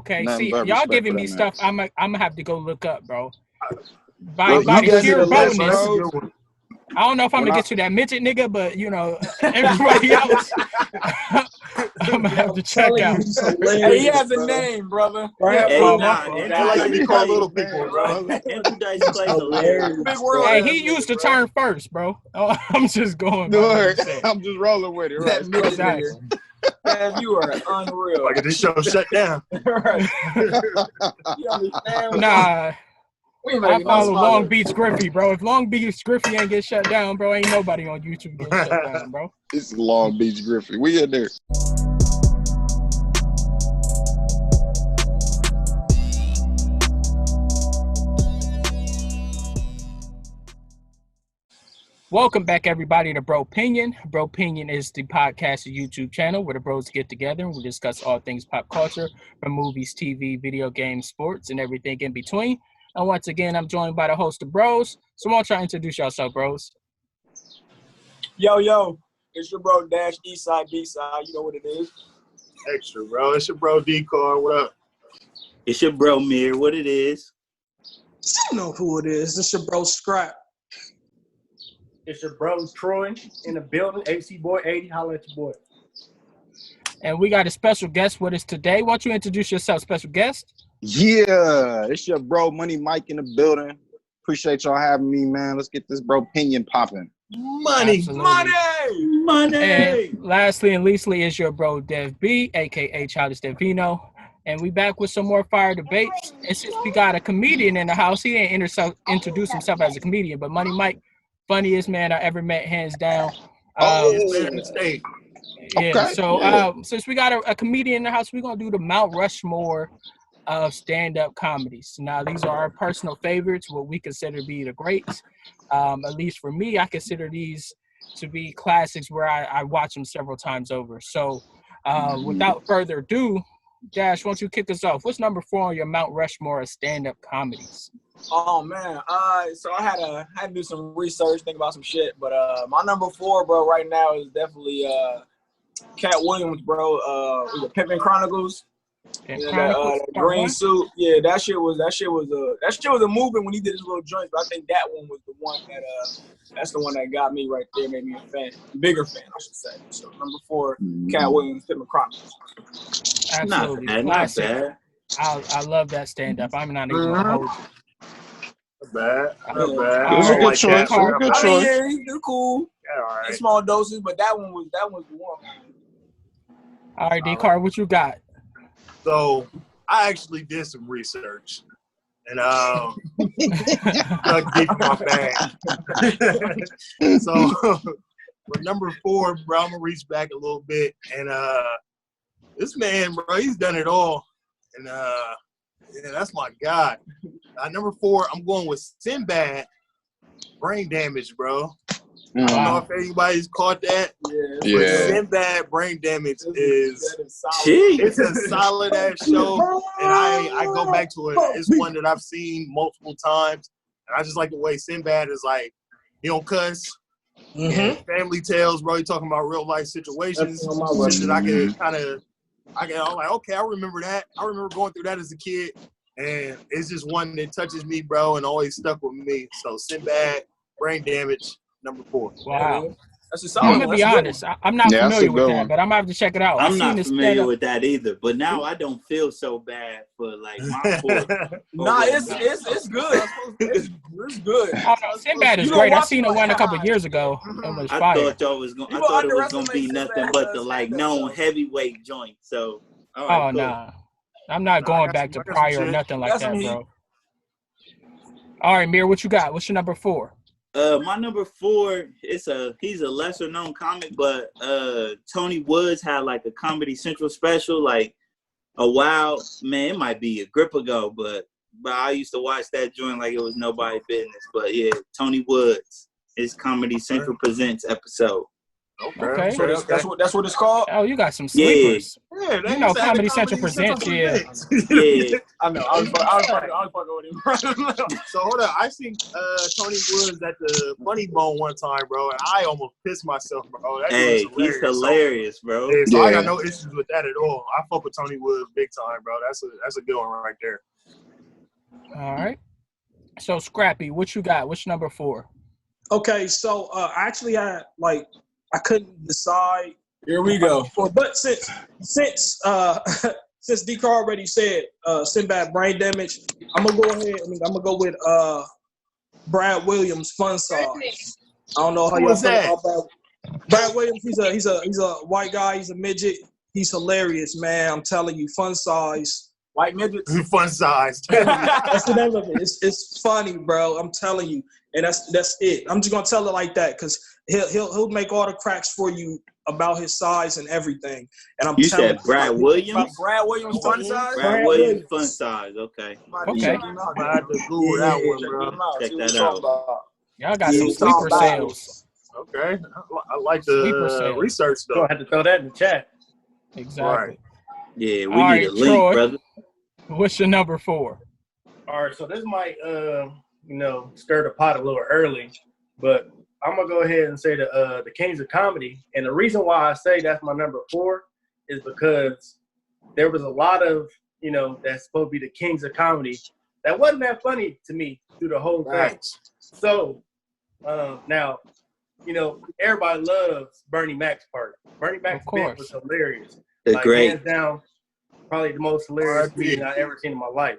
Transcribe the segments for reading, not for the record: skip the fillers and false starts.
Okay, Nothing see, but y'all respect giving for me that stuff I'm gonna have to go look up, bro. Well, By you the guys sheer are the list, bonus, bro. I don't know if I'm gonna get to that midget nigga, but you know, everybody else, I'm gonna have to check out. Hey, he has a name, brother. Hey, nah, I like to be called little people, bro. Andrew Dice Clay's hilarious. Big world. Hey, he used to turn first, bro. Oh, I'm just going. I'm just rolling with it, right? Exactly. Man, you are unreal. Like, this show shut down. Right. You understand? Nah, We ain't I making no follow smart Long work. Beach Griffey, bro. If Long Beach Griffey ain't get shut down, bro, ain't nobody on YouTube getting shut down, bro. It's Long Beach Griffey. We in there. Welcome back, everybody, to Bro Opinion. Bro Opinion is the podcast and YouTube channel where the bros get together and we discuss all things pop culture, from movies, TV, video games, sports, and everything in between. And once again, I'm joined by the host of Bros. So why don't y'all introduce yourself, bros? Yo, it's your bro Dash Eastside B-side. You know what it is. Extra, bro. It's your bro Ddotcar. What up? It's your bro Mir. What it is? You know who it is. It's your bro ScrappE. It's your bro Troy in the building. AC Boy 80, holla at your boy. And we got a special guest with us today. Why don't you introduce yourself, special guest? Yeah, it's your bro Money Mike in the building. Appreciate y'all having me, man. Let's get this bro opinion popping. Money. Absolutely. Money. And lastly and leastly is your bro Dev B, aka Childish Devino. And we back with some more fire debates. And since we got a comedian in the house, he didn't introduce himself as a comedian, but Money Mike, funniest man I ever met, hands down. Mistake. Yeah, Okay, so yeah. Since we got a comedian in the house, we're gonna do the Mount Rushmore of stand-up comedies. Now, these are our personal favorites, what we consider to be the greats. At least for me, I consider these to be classics where I watch them several times over. So without further ado, Dash, why don't you kick us off? What's number 4 on your Mount Rushmore of stand-up comedies? Oh man, so I had to do some research, think about some shit. But my number 4, bro, right now is definitely Cat Williams, bro. Was it Pimpin' Chronicles? That green suit. Yeah, that shit was a movement when he did his little joints. But I think that one was the one that's the one that got me right there, made me a fan, bigger fan, I should say. So number 4, Cat Williams, Pimpin' Chronicles. Absolutely, Not bad. I love that stand-up. I'm not even gonna hold you. Not bad. It was a good choice. That. It was a good I choice. mean, yeah, they're cool. Yeah, all In right. small doses, but that one was the one. All right, Ddotcar, what you got? So I actually did some research and dug deep in my bag. So for number 4, bro, I'm gonna reach back a little bit, and this man, bro, he's done it all, and yeah, that's my guy. Number 4, I'm going with Sinbad, Brain Damage, bro. I don't know if anybody's caught that. Yeah. But Sinbad Brain Damage it's a solid ass show, and I go back to it. It's one that I've seen multiple times, and I just like the way Sinbad is like, he don't cuss. And family tales, bro. He talking about real life situations, shit that I can I'm like, okay, I remember that. I remember going through that as a kid, and it's just one that touches me, bro, and always stuck with me. So Sinbad, Brain Damage, number 4. Wow. That's a solid I'm one. gonna be honest. I'm not Yeah, that's familiar a with good that, one. but I'm gonna have to check it out. I'm not familiar with that either, but now I don't feel so bad for like my 4. Nah, it's good. It's good. Oh, no, Sinbad is You great. gonna I seen it watch one it a couple like, years ago. It was I fire. thought it was gonna be nothing but the like known heavyweight joint. So all right, cool. Nah. I'm not going back to Pryor or nothing like that, bro. All right, Mir, what you got? What's your number 4? My number 4 he's a lesser known comic, but Tony Woods had like a Comedy Central special like a while, man, it might be a grip ago, but I used to watch that joint like it was nobody's business. But yeah, Tony Woods, his Comedy Central Presents episode. Okay. So that's what it's called. Oh, you got some sleepers. Yeah, You know, Comedy Central presents. Yeah. Yeah. I know. I was fucking with him. So hold on, I seen Tony Woods at the Funny Bone one time, bro, and I almost pissed myself, bro. That Hey, dude he's hilarious, bro. Yeah, so I got no issues with that at all. I fuck with Tony Woods big time, bro. That's a good one right there. All right. So ScrappE, what you got? What's number 4? Okay, so actually, I couldn't decide. Here we go. But since Ddotcar already said Sinbad brain damage, I'm gonna go ahead. I'm gonna go with Brad Williams fun size. I don't know how y'all feel about Brad Williams. He's a white guy. He's a midget. He's hilarious, man. I'm telling you, fun size. White midgets. Fun size. That's the name of it. It's funny, bro. I'm telling you, and that's it. I'm just gonna tell it like that because he'll make all the cracks for you about his size and everything. And you said Brad Williams. Brad Williams fun size. Brad Williams fun size. Okay. Okay. I had to Google that one, bro. Check that out. Y'all got some sleeper sales. Okay, I like the research though. I had to throw that in the chat. Exactly. Right. Yeah, we All need a right, link, Troy. brother. What's your number 4? All right, so this might, stir the pot a little early, but I'm gonna go ahead and say the Kings of Comedy, and the reason why I say that's my number 4 is because there was a lot of, that's supposed to be the Kings of Comedy that wasn't that funny to me through the whole thing. So now, everybody loves Bernie Mac's part. Bernie Mac's bit was hilarious. Great. Hands down, probably the most hilarious meeting I've ever seen in my life.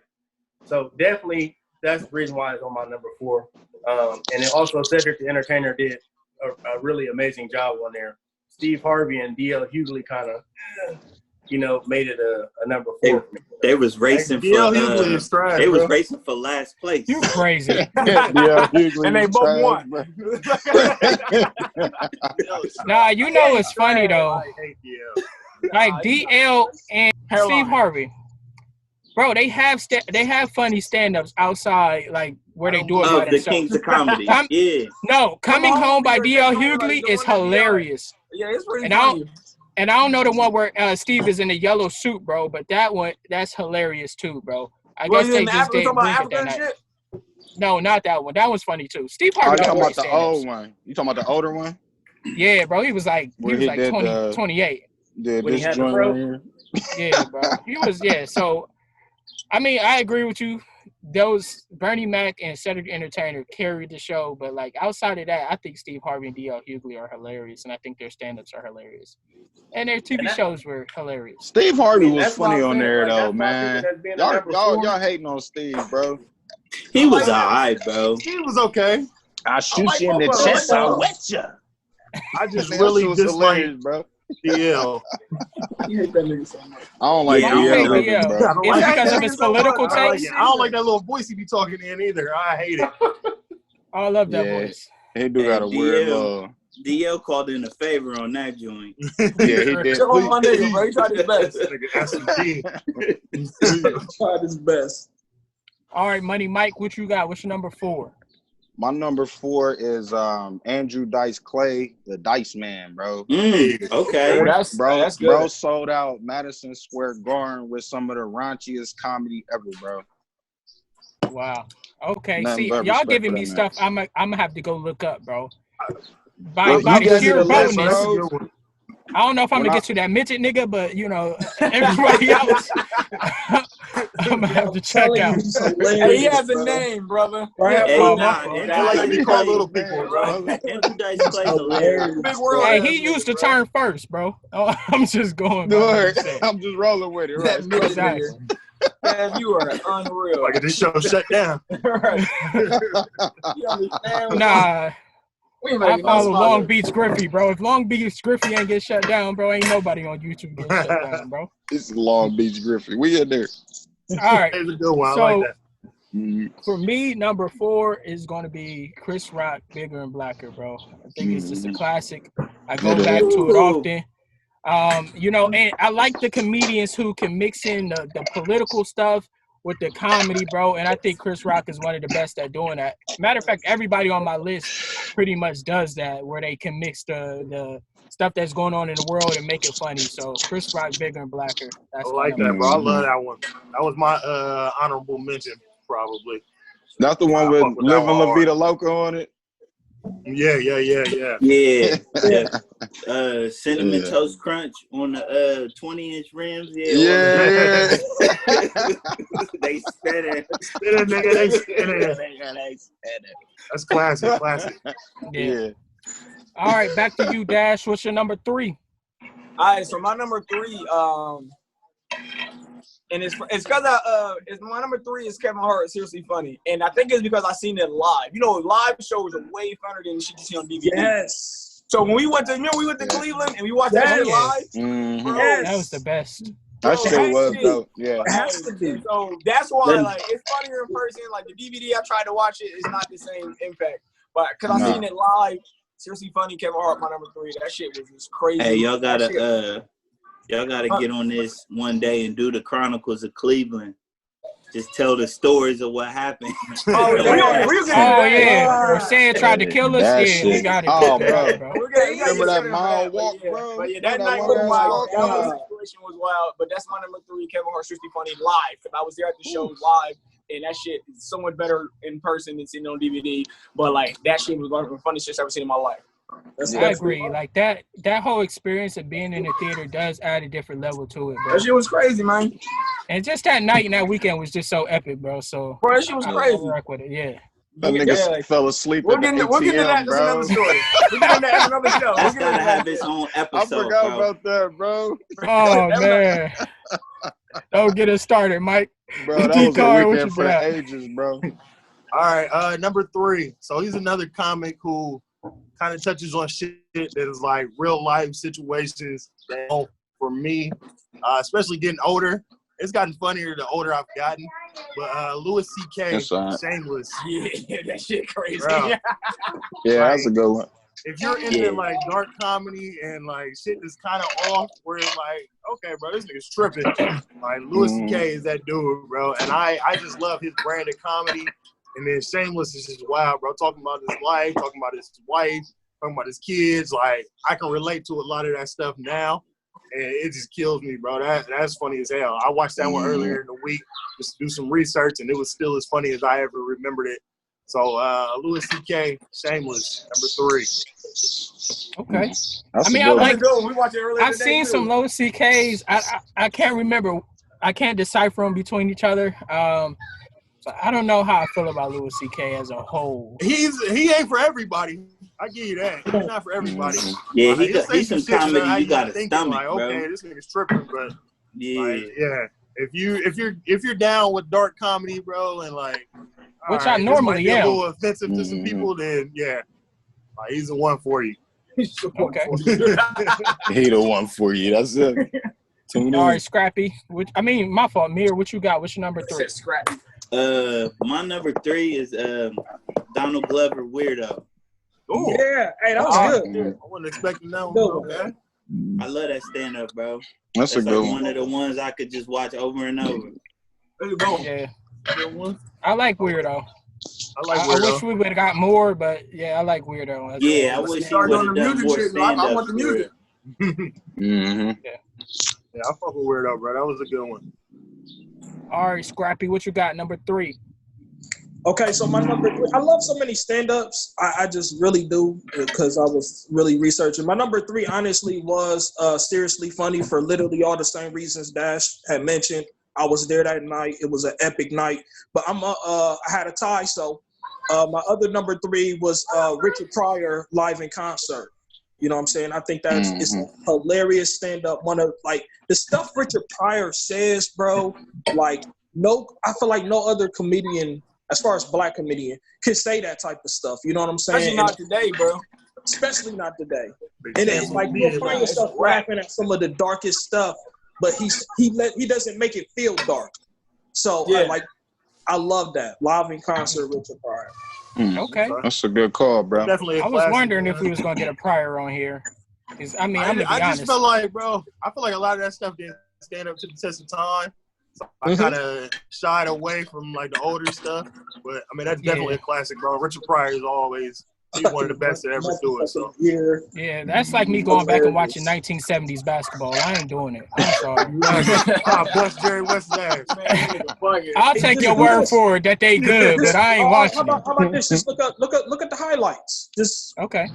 So definitely, that's the reason why it's on my number 4. And then also Cedric the Entertainer did a really amazing job on there. Steve Harvey and D.L. Hughley kind of, made it a number 4 for me. They was racing racing for last place. You crazy. And they both won. Nah, it's funny though. I hate DL. Like DL and Steve Harvey, bro, they have funny stand-ups outside, like where they do it by the themselves. Kings of Comedy. No, Coming Home by DL Hughley is hilarious. Yeah, it's pretty funny. And I don't know the one where Steve is in a yellow suit, bro, but that's hilarious too, bro. I guess they just didn't bring it that night. No, not that one. That was funny too. Steve Harvey. You talking about the old one? You talking about the older one? Yeah, bro. He was like 28. When he had the fro. Yeah, bro. He was, So, I mean, I agree with you. Those Bernie Mac and Cedric the Entertainer carried the show, but like outside of that, I think Steve Harvey and D.L. Hughley are hilarious, and I think their stand-ups are hilarious, and their TV shows were hilarious. Steve Harvey was funny on there though, man. Y'all hating on Steve, bro. He was alright, bro. He was okay. I shoot you in the chest. I wet you. I just really dislike, bro. DL. You hate that nigga so much. I don't like DL. Bro. Is it because of his political takes? I don't like that little voice he be talking in either. I hate it. I love that voice. He do got a weird little. DL called in a favor on that joint. Yeah, he did. Show him my nigga, bro. He tried his best. He tried his best. All right, Money Mike, what you got? What's your number 4? My number 4 is Andrew Dice Clay, the Dice Man, bro. Okay. That's good. Bro sold out Madison Square Garden with some of the raunchiest comedy ever, bro. Wow. Okay. Nothing See, but y'all respect giving for me that stuff I'm gonna have to go look up, bro. Bro, By you the guys sheer are the list, bonus. bro. I don't know if I'm When gonna I- get to that midget nigga, but everybody else, I'm gonna have to check out. Hey, he has a name, brother. Hey, I like to be called little people, bro. Andrew Dice Clay hilarious. Big world. Hey, he used the term first, bro. Oh, I'm just going. by what he said. I'm just rolling with it, right? That midget Exactly. nigga. Man, you are unreal. Like this show shut down. Right. You understand? Nah, We ain't I making no follow smart Long ass. Beach Griffey, bro. If Long Beach Griffey ain't get shut down, bro, ain't nobody on YouTube get shut down, bro. It's Long Beach Griffey. We in there. All right. It's a good one. So, I like that. for me, number 4 is going to be Chris Rock, Bigger and Blacker, bro. I think it's just a classic. I go back to it often. And I like the comedians who can mix in the political stuff with the comedy, bro. And I think Chris Rock is one of the best at doing that. Matter of fact, everybody on my list pretty much does that, where they can mix the stuff that's going on in the world and make it funny. So Chris Rock, bigger and blacker. That's I like that, bro. I love that one. That was my honorable mention, probably. That's the one with Live and La Vida Loca on it. Yeah. Cinnamon Toast Crunch on the 20-inch rims. Yeah. They spin it. That's classic. Yeah. All right, back to you, Dash. What's your number 3? All right, so my number 3, and it's because my number 3 is Kevin Hart, Seriously Funny, and I think it's because I seen it live. You know, live shows are way funner than shit you see on DVD. Yes. So when we went to Cleveland and we watched that shit live, bro, That was the best. That shit was dope. Yeah. It has to be. So that's why, like, it's funnier in person. Like the DVD, I tried to watch it, it's not the same impact, but because I seen it live. Seriously Funny, Kevin Hart, my number 3. That shit was just crazy. Hey, y'all gotta get on this one day and do the Chronicles of Cleveland. Just tell the stories of what happened. Roseanne tried to kill us. That Yeah, shit. we got it. Oh, bro. Remember that mile walk, bro? But yeah, that night was wild. That whole situation was wild. But that's my number 3, Kevin Hart, Seriously Funny, live. Because I was there at the show live. And that shit is so much better in person than seeing it on DVD. But like that shit was one of the funniest shit I've ever seen in my life. I agree. Like that whole experience of being in the theater does add a different level to it, bro. That shit was crazy, man. And just that night and that weekend was just so epic, bro. So bro, that shit was crazy. Rock with it, yeah. That nigga fell asleep We'll at get the into that. ATM, That's bro. another story. We'll get into that in another show. It's gotta have its own episode. I forgot about that, bro. Oh, man. Don't get us started, Mike. Bro, that was Ddotcar, a what weekend you for the got? ages, bro. All right, number 3. So he's another comic who kind of touches on shit that is like real life situations that, for me, especially getting older, it's gotten funnier the older I've gotten. But Louis C.K. Shameless. Yeah, that shit crazy. Bro. Yeah, that's a good one. If you're into like dark comedy and like shit is kind of off, where it's like, okay, bro, this nigga's tripping. Like Louis C.K. is that dude, bro, and I just love his brand of comedy. And then Shameless is just wild, bro. Talking about his life, talking about his wife, talking about his kids. Like I can relate to a lot of that stuff now, and it just kills me, bro. That's funny as hell. I watched that one earlier in the week just to do some research, and it was still as funny as I ever remembered it. So Louis C.K. Shameless, number 3. Okay. That's I mean, a good I one. like. We watched it earlier I've today, seen too. some low CKs. I can't remember. I can't decipher them between each other. So I don't know how I feel about Louis C.K. as a whole. He ain't for everybody. I give you that. He's not for everybody. Yeah, he's some comedy you gotta stomach, like, bro. okay, this nigga's tripping, but Yeah. like, yeah. If you're down with dark comedy, bro, and like, Which all I right, normally this might be am. a little offensive to some people, then yeah, like, he's the one for you. Okay. He the one for you. That's it. Tune in. All right, ScrappE. My fault. Mir, what you got? What's your number 3? ScrappE. My number 3 is Donald Glover, Weirdo. Ooh. Yeah, hey, that was good. I wasn't expecting that one. Good. Okay. I love that stand up, bro. That's a It's good like one. one of the ones I could just watch over and over. Yeah. I like Weirdo. I like I Weirdo. wish we would have got more, but yeah, I like Weirdo. Yeah, I wish he would have done more stand I up. want the music. Mm-hmm. Yeah, I fuck with Weirdo, bro. That was a good one. All right, ScrappE, what you got? Number 3. Okay, so my number 3, I love so many stand-ups. I just really do, because I was really researching. My number 3, honestly, was Seriously Funny for literally all the same reasons Dash had mentioned. I was there that night. It was an epic night. But I had a tie, so my other number 3 was Richard Pryor live in concert. You know what I'm saying? I think that's it's a hilarious stand-up. One of, like, the stuff Richard Pryor says, bro, like, I feel like no other comedian, as far as black comedian, can say that type of stuff. You know what I'm saying? Especially not today, bro. Especially not today. And it's like you'll find yourself laughing at some of the darkest stuff, but he doesn't make it feel dark. So Yeah. I love that. Live in concert, Richard Pryor. Okay. That's a good call, bro. Definitely a I was classic, wondering man. if we was going to get a Pryor on here. 'Cause, I'm going to be I honest. just felt like, bro, I feel like a lot of that stuff didn't stand up to the test of time. So I kind of shied away from like the older stuff. But I mean, that's definitely a classic, bro. Richard Pryor is always he's one of the best to ever do it. So yeah, that's like me going back and watching 1970s basketball. I ain't doing it. I'm sorry. Bust Jerry West's ass. I'll take your word for it that they good, but I ain't watching How about this? Just look at the highlights. Just okay.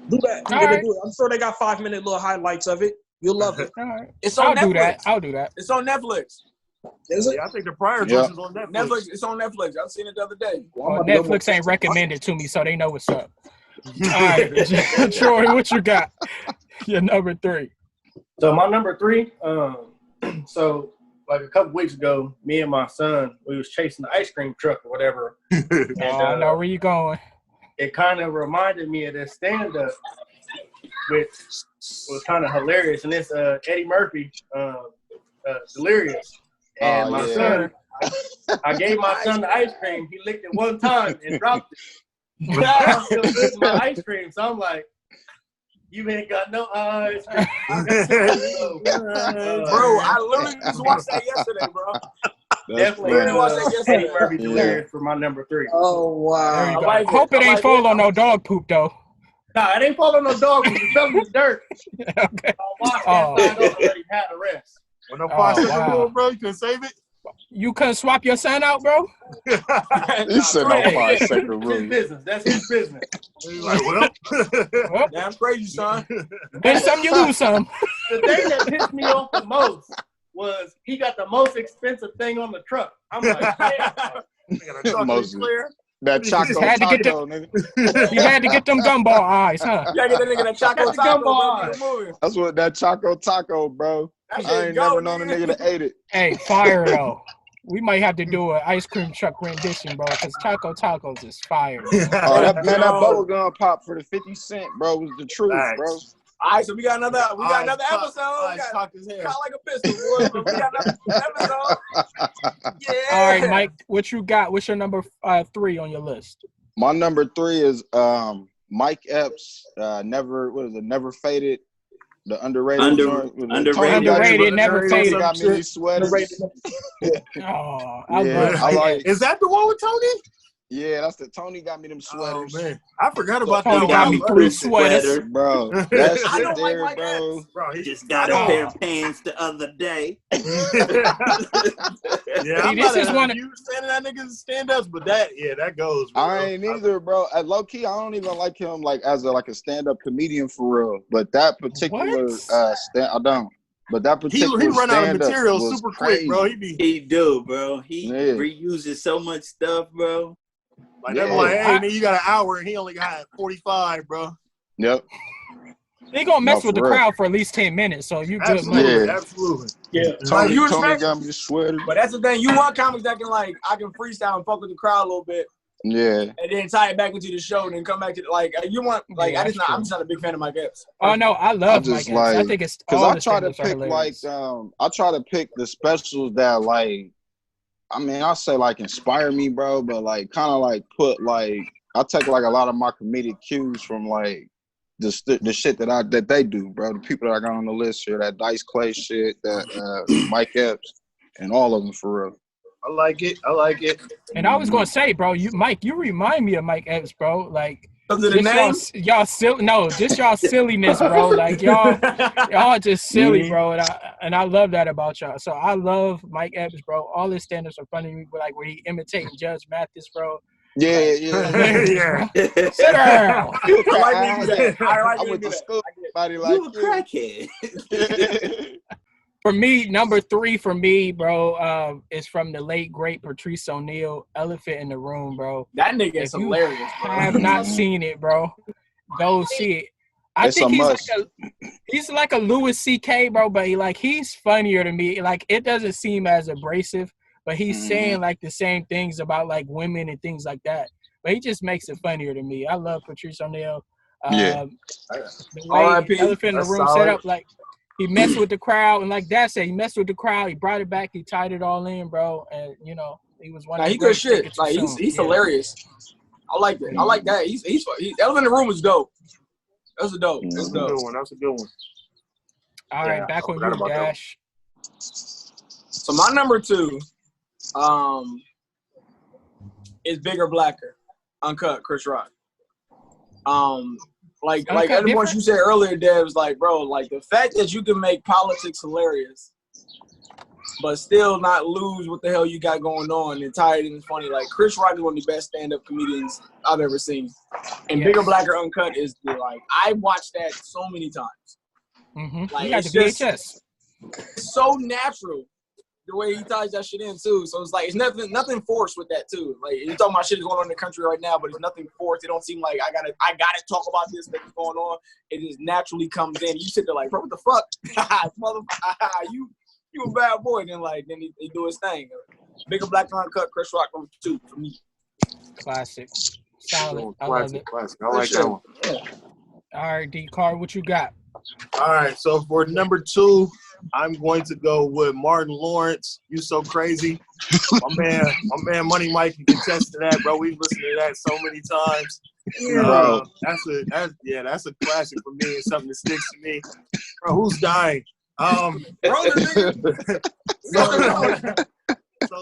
Do that. All right. Do it. I'm sure they got 5-minute little highlights of it. You'll love it. All right. It's on Netflix. I'll do that. It's on Netflix. Is it? Yeah, I think the Pryor joint is on Netflix. It's on Netflix. I've seen it the other day. Well, Netflix ain't recommended to me, so they know what's up. All right, Troy, what you got? Your number 3. So my number 3, so like a couple weeks ago, me and my son, we was chasing the ice cream truck or whatever. And, I know where you going. It kind of reminded me of this stand-up, which was kind of hilarious. And it's Eddie Murphy, Delirious. And my son, I gave my son the ice cream. He licked it one time and dropped it. I'm still licking my ice cream. So I'm like, you ain't got no ice cream. Bro, I literally just watched that yesterday, bro. Definitely Eddie Murphy Delirious for my number 3. Oh, wow. There you go. Hope it ain't fall on no dog poop, though. Nah, it ain't fall on no dog poop. It fell in the dirt. Okay. Wash that side already had the rest. When no 5-second rule, bro, you can save it. You couldn't swap your son out, bro? You said no 5-second rule. His business. That's his business. He's like, well. Damn crazy, son. Win some, you lose some. The thing that pissed me off the most was he got the most expensive thing on the truck. I'm like, Clear. That Choco had to get Taco, nigga. You had to get them gumball eyes, huh? You gotta get that nigga that Choco Taco, bro. That's what that Choco Taco, bro. I ain't never known a nigga that ate it. Hey, fire though. We might have to do an ice cream truck rendition, bro, because Choco Tacos is fire. Oh, that bubble gum pop for the 50 cent, bro, was the truth, bro. All right, so we got another episode. Cock his hair. Kind of like a pistol, boy. We got another episode. Yeah. All right, Mike, what you got? What's your number 3 on your list? My number 3 is Mike Epps. Never Faded. The underrated. Underrated, never faded. Got me these sweaters. Oh, I like. Is that the one with Tony? Yeah, that's the Tony got me them sweaters. Oh, man. I forgot about Tony that. got me 3 sweaters. Bro, that I shit don't there, like bro. Bro, he just got a pair of pants the other day. Yeah, I'm this not is one of you standing that niggas stand-ups, but that goes. Bro. I ain't either, bro. At low key, I don't even like him like as a stand-up comedian for real. But that particular I don't. But that particular he run out of material super crazy. Quick, bro. He do, bro. He reuses so much stuff, bro. Like they're like, hey, man, you got an hour, and he only got 45, bro. Yep. They gonna mess with the crowd for at least 10 minutes, so you good. Absolutely. Yeah. Tony got me the sweater. But that's the thing. You want comics that can I can freestyle and fuck with the crowd a little bit. Yeah. And then tie it back into the show and then come back to you want I'm just not a big fan of Mike Epps. Oh no, I love Mike Epps. I think it's because I try to pick I try to pick the specials that I say inspire me, bro, but kind of put I take a lot of my comedic cues from the shit that they do, bro. The people that I got on the list here, that Dice Clay shit, that Mike Epps, and all of them for real. I like it. And I was gonna say, bro, you remind me of Mike Epps, bro. Just y'all silliness, bro. Y'all just silly, bro. And I love that about y'all. So I love Mike Epps, bro. All his stand-ups are funny, where he imitating Judge Mathis, bro. Yeah. Sit down. I went to school. You a crackhead. For me, number 3 for me, bro, is from the late great Patrice O'Neal, Elephant in the Room, bro. That nigga is hilarious, bro. I have not seen it, bro. Go see it. I think he's like a Louis C.K., bro, but he's funnier to me. It doesn't seem as abrasive, but he's saying the same things about women and things like that. But he just makes it funnier to me. I love Patrice O'Neal. The way Elephant in the Room set up, he messed with the crowd, and Dad said, he messed with the crowd. He brought it back. He tied it all in, bro. And he was one. He good shit. He's hilarious. I like that. I like that. He's Elephant in the Room is dope. That's a dope. That's a good one. All right, back on you, Dash. So my number 2 is Bigger Blacker, Uncut, Chris Rock. Like the points you said earlier, Dev, was like, bro, like the fact that you can make politics hilarious, but still not lose what the hell you got going on and tired and funny. Like Chris Rock is one of the best stand-up comedians I've ever seen. And Bigger Blacker Uncut is I watched that so many times. Mm-hmm. Like you got the VHS. It's so natural the way he ties that shit in too. So it's like it's nothing forced with that too. Like you talking about shit is going on in the country right now, but it's nothing forced. It don't seem like I gotta talk about this that's going on. It just naturally comes in. You sit there like, bro, what the fuck? Motherfucker, you a bad boy. Then he do his thing. Bigger Blacker Uncut, Chris Rock number 2 for me. Classic. Solid. I Classic, love it. classic. I like that one. All right, Ddotcar, what you got? All right, so for number 2, I'm going to go with Martin Lawrence. You So Crazy. My man Money Mike can contest to that, bro. We've listened to that so many times. Bro. That's a classic for me. It's something that sticks to me. Bro, who's dying? So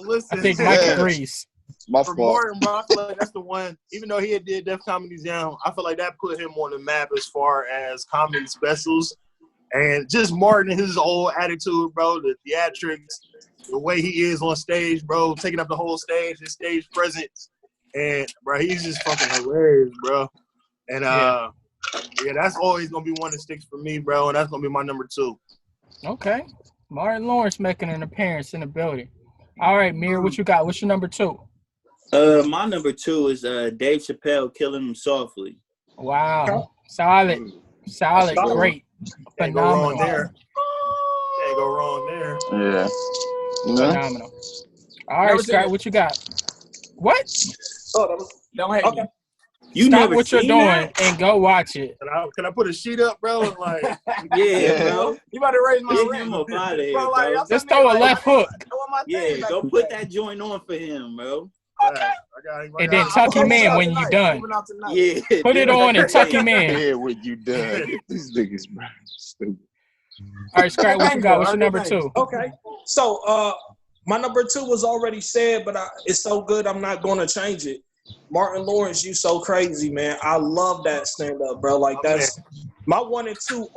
listen. I think Mike agrees. For Martin, bro, I feel like that's the one. Even though he did Def Comedy Down, I feel like that put him on the map as far as comedy specials. And just Martin and his whole attitude, bro, the theatrics, the way he is on stage, bro, taking up the whole stage, his stage presence. And, bro, he's just fucking hilarious, bro. And, that's always going to be one that sticks for me, bro. And that's going to be my number 2. Okay. Martin Lawrence making an appearance in the building. All right, Mir, what you got? What's your number 2? My number 2 is Dave Chappelle, Killing Him Softly. Wow. Solid. Great. Phenomenal. Can't go wrong there. Yeah. Phenomenal. All right, Scott, what you got? What? Don't hate me. You Stop never what you're seen doing that? and go watch it. Can I put a sheet up, bro? Like, yeah, bro. You about to raise my Get rent. him up out of here, bro. Just throw a left hook. Yeah, go put that joint on for him, bro. Okay. And then tuck him in when you're done. Yeah. Put it on and tuck him in. Yeah, when you done. These niggas, bro, stupid. All right, Scott, what you got? What's your number 2? Okay. So my number 2 was already said, but it's so good I'm not gonna change it. Martin Lawrence, You So Crazy, man. I love that stand up, bro. Like that's my 1 and 2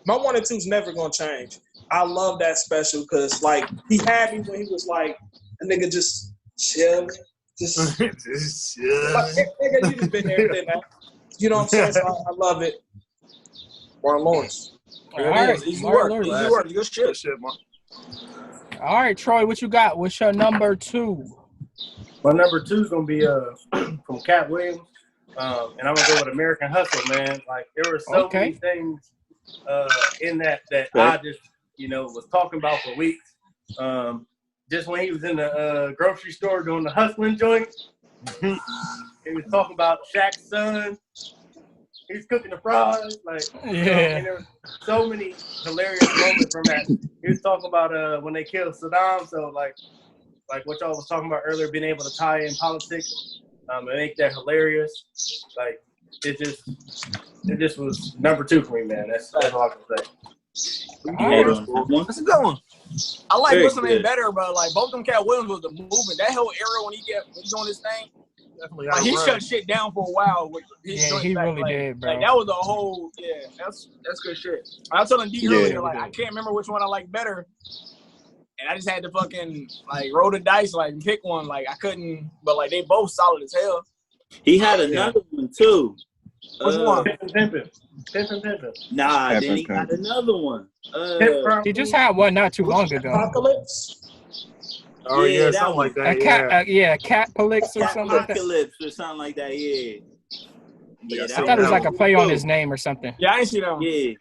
my 1 and 2 is never gonna change. I love that special because like he had me when he was like a nigga just chill. Just chill. Like, nigga, you just been there, man. You know what I'm saying? So I love it. Martin Lawrence. All right, Easy work. Good shit, man. All right, Troy, what you got? What's your number 2? My number 2 is gonna be from Cat Williams, and I'm gonna go with American Hustle, man. Like there were so many things in that I just was talking about for weeks. Just when he was in the grocery store doing the hustling joint, he was talking about Shaq's son. He's cooking the fries, and there were so many hilarious moments from that. He was talking about when they killed Saddam, so like what y'all was talking about earlier, being able to tie in politics and make that hilarious. Like it just was number 2 for me, man. That's all I can say. That's a good one. I like what's name better, but like both of them Cat Williams was the movement. That whole era when he's doing this thing. Like, he shut shit down for a while. He really did, bro. Like, that was a whole, that's good shit. I was telling D earlier, like, I can't remember which one I like better. And I just had to fucking, like, roll the dice, like, and pick one. Like, I couldn't, but, like, they both solid as hell. He had another one, too. Which one? Pimpin'. Nah, then he got another one. He just had one not too long ago. Apocalypse? Oh, yeah, something like that. Catpolyx or something like that. Apocalypse or something like that, yeah. I thought it was like a play on his name or something. Yeah, I didn't see that one. Yeah.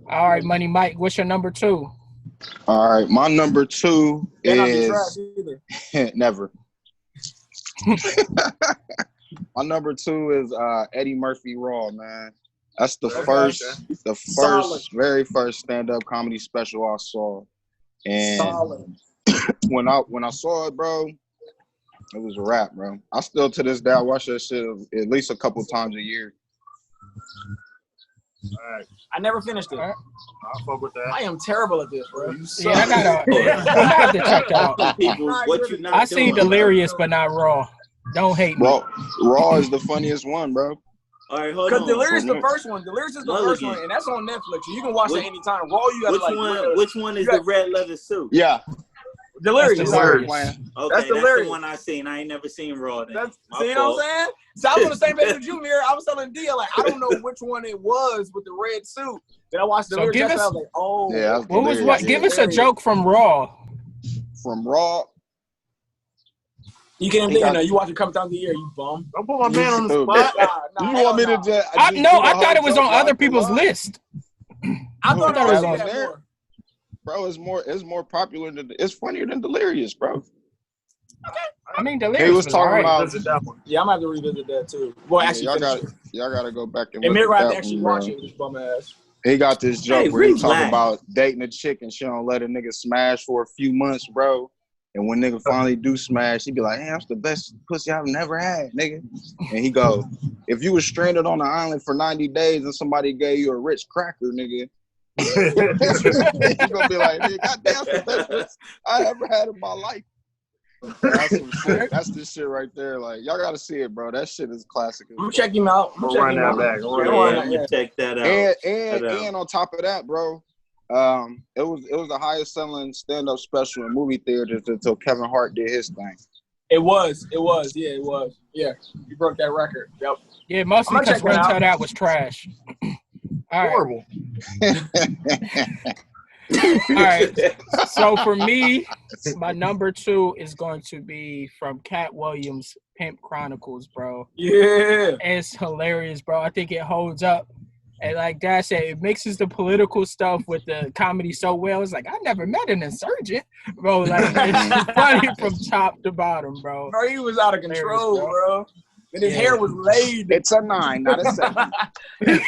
All right, Money Mike, what's your number 2? All right, my number 2 is never. My number 2 is Eddie Murphy Raw, man. That's the very first stand-up comedy special I saw. And Solid. when I saw it, bro, it was a wrap, bro. I still to this day I watch that shit at least a couple times a year. All right. I never finished it. All right. I'll fuck with that. I am terrible at this, bro. Yeah, I'm gonna have to check that out. People, what you not I seen doing, Delirious, but not Raw. Don't hate me. Raw is the funniest one, bro. All right, hold Because on. Delirious is the first one. Delirious is the first one, and that's on Netflix. So you can watch it anytime. Raw, you gotta which one is the red leather suit? Yeah. Delirious. Okay, that's Delirious. The one I seen. I ain't never seen Raw. See what I'm saying? So I was on the same page with you, Mir. I was telling Dia, like, I don't know which one it was with the red suit. Then I watched Delirious. So give us, I was like, oh. Yeah, what was what? Give us a joke from Raw. From Raw. You can't think of it. You watch it come down the year, you bum. Don't put my man on the spot. You want me to just? No, I thought it was on other people's list. I thought it was on there. Bro, it's more popular than it's funnier than Delirious, bro. Okay. I mean, Delirious. He was talking about. Yeah, I'm gonna have to revisit that too. Well, actually, y'all gotta go back and look at at that to actually watch it with his bum ass. He got this joke where he talking about dating a chick and she don't let a nigga smash for a few months, bro. And when nigga finally do smash, he be like, "Hey, that's the best pussy I've never had, nigga." And he go, "If you was stranded on an island for 90 days and somebody gave you a rich cracker, nigga." You gonna be like, "Nigga, goddamn, that's the best pussy I ever had in my life." That's some shit. That's this shit right there. Like, y'all gotta see it, bro. That shit is classic. I'm check him out. I'm run that back. Check that out. And on top of that, bro, it was the highest selling stand-up special in movie theaters until Kevin Hart did his thing. It was. Yeah, it was. Yeah, he broke that record. Yep. Yeah, mostly because Run Tell That was trash. Horrible. All right. So for me, my number 2 is going to be from Cat Williams' Pimp Chronicles, bro. Yeah. It's hilarious, bro. I think it holds up. And like Dad said, it mixes the political stuff with the comedy so well. It's like, I never met an insurgent. Bro, like, it's funny from top to bottom, bro. Bro, he was out of control, bro. And his hair was laid. It's a 9, not a 7.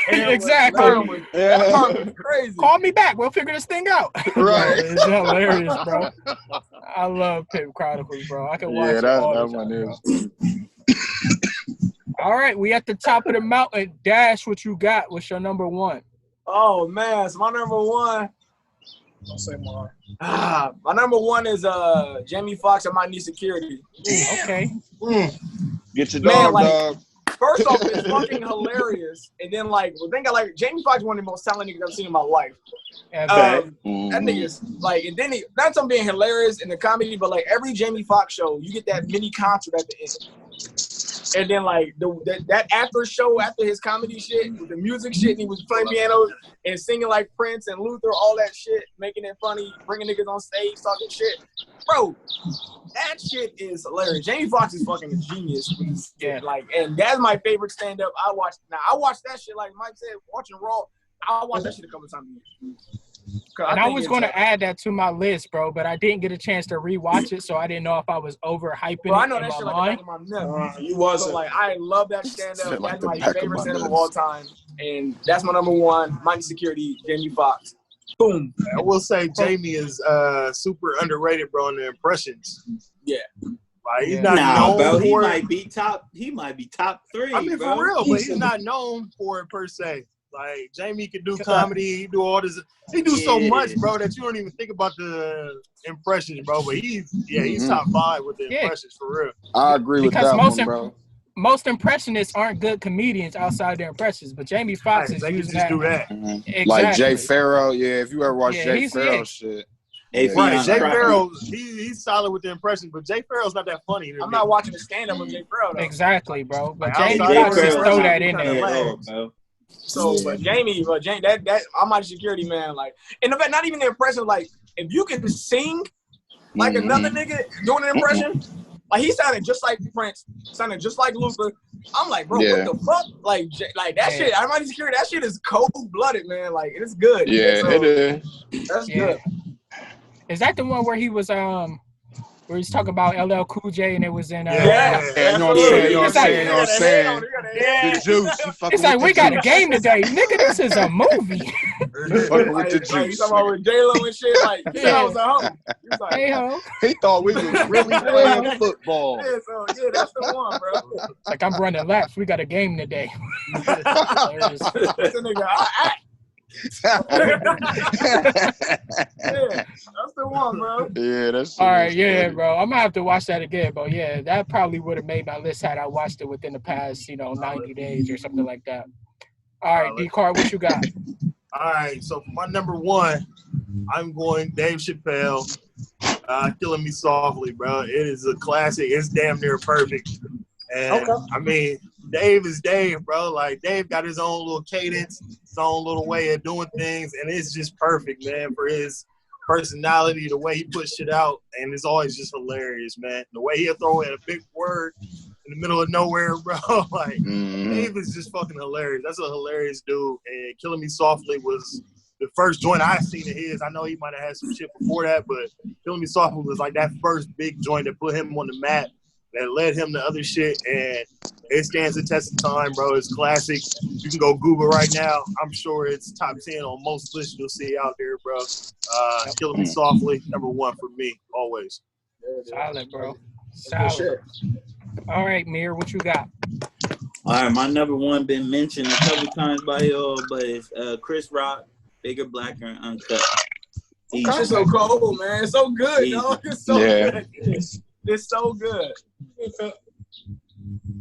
Exactly. That was crazy. Call me back. We'll figure this thing out. Right. It's hilarious, bro. I love Pimp Chronicles, bro. I can watch it all the time, bro. All right, we at the top of the mountain. Dash, what you got? What's your number 1? Oh, man. So my number 1. Don't say mine. My number 1 is Jamie Foxx and My Knee Security. Okay. Get your dog, dog. First off, it's fucking hilarious. And then, like, Jamie Foxx is one of the most talented niggas I've seen in my life. That nigga's, like, and then not something being hilarious in the comedy, but, like, every Jamie Foxx show, you get that mini concert at the end. And then, like, that after show, after his comedy shit, with the music shit, and he was playing piano and singing like Prince and Luther, all that shit, making it funny, bringing niggas on stage, talking shit. Bro, that shit is hilarious. Jamie Foxx is fucking a genius. Yeah. Like, and that's my favorite stand-up I watched. Now, I watched that shit, like Mike said, watching Raw, I watched that shit a couple of times a year. And I was going to add that to my list, bro, but I didn't get a chance to rewatch it, so I didn't know if I was overhyping it. I know that shit like the back of my neck. You wasn't. So, like, I love that stand-up. That's my favorite stand-up of all time. And that's my number 1. My Security, Jamie Foxx. Boom. I will say Jamie is super underrated, bro, in the impressions. Yeah. Like, he's not known bro. for He might be top 3. I mean, bro. for real, but he's not known for it per se. Like, Jamie can do comedy, he do all this. He do so much, bro, that you don't even think about the impressions, bro. But he's top 5 with the impressions, for real. I agree with that one, bro. Most impressionists aren't good comedians outside their impressions, but Jamie Foxx is using that. Do that. Exactly. Like Jay Farrell, if you ever watch Jay Farrell shit. Right, Jay Farrell, he's solid with the impressions, but Jay Farrell's not that funny. I'm not watching the stand-up with Jay Farrell, though. Exactly, bro. But Jamie Foxx just throw that in there. So, but Jamie, that I'm My Security, man. Like, and in fact, not even the impression. Like, if you can sing like another nigga doing an impression, like he sounded just like Prince, sounded just like Luther. I'm like, bro, what the fuck? Like that shit. I'm My Security. That shit is cold-blooded, man. Like, it's good. Yeah, so, it is. That's good. Is that the one where he was where he's talking about LL Cool J and it was in. You know what I'm saying? The juice. It's like we got a game today, nigga. This is a movie. Fucking with the juice. He's talking about with J-Lo and shit. Like, I was at home. He was like, Hey ho. He thought we was really playing football. Yeah, so yeah, that's the one, bro. Like I'm running laps. We got a game today. That's the nigga. Yeah, that's the one, bro. Yeah, that's all right. Yeah, bro. I'm gonna have to watch that again, bro. Yeah, that probably would have made my list had I watched it within the past, 90 days or something like that. All right, Ddotcar, what you got? All right, so for my number one, I'm going Dave Chappelle, Killing Me Softly, bro. It is a classic. It's damn near perfect. And I mean, Dave is Dave, bro. Like, Dave got his own little cadence, his own little way of doing things, and it's just perfect, man, for his personality, the way he puts shit out, and it's always just hilarious, man. The way he'll throw in a big word in the middle of nowhere, bro. Like, Dave is just fucking hilarious. That's a hilarious dude, and Killing Me Softly was the first joint I seen of his. I know he might have had some shit before that, but Killing Me Softly was like that first big joint that put him on the map, that led him to other shit, and it stands the test of time, bro. It's classic. You can go Google right now. I'm sure it's top 10 on most lists you'll see out there, bro. Killing Me Softly, number one for me, always. Solid, bro. Solid. All right, Mir, what you got? All right, my number one been mentioned a couple times by y'all, but it's Chris Rock, Bigger, Blacker, and Uncut. It's so cold, man. It's so good, dog. It's so good. It's so good.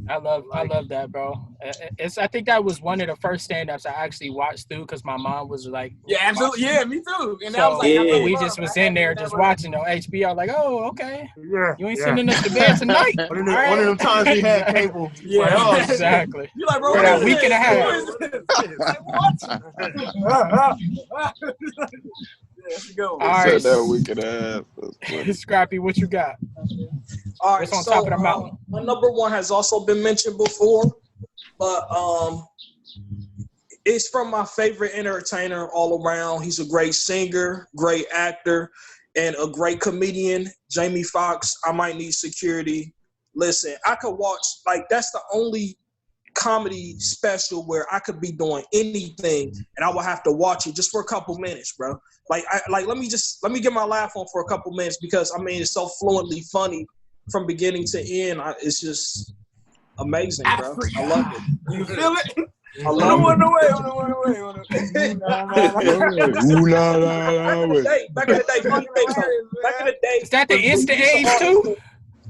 I love that, bro. I think that was one of the first stand-ups I actually watched through because my mom was like, yeah, absolutely, yeah, me too. And so, was like, we just was in there just watching on HBO, like, oh, okay, you ain't sending us to bed tonight. One of them times we had cable. Yeah, like, exactly. You like, bro, for that week and a half. Let's go. All right, that week and a half. Scrappy, what you got? All right, what's on top of the mountain? My number one has also been mentioned before, but it's from my favorite entertainer all around. He's a great singer, great actor, and a great comedian. Jamie Foxx. I Might Need Security. Listen, I could watch, like, that's the only comedy special where I could be doing anything and I would have to watch it just for a couple minutes, bro. Let me get my laugh on for a couple minutes because I mean it's so fluently funny from beginning to end. It's just amazing, bro. I love it. You feel it? I love it. Back in the day, is that the instant age too?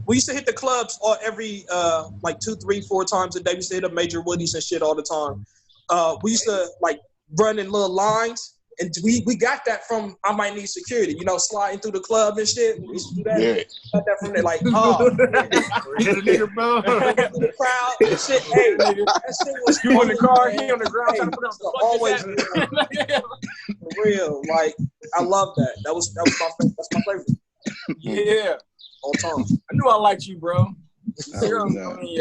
We used to hit the clubs every 2, 3, 4 times a day. We used to hit up Major Woodies and shit all the time. We used to like run in little lines, and we got that from I Might Need Security. Sliding through the club and shit. We used to do that. Yeah. Got that from there, like hit a nigga, bro. The crowd and shit. Hey, nigga, that shit was you in the car, he on the ground. Hey, always for real. Like I love that. That's my favorite. Yeah. All time. I knew I liked you, bro.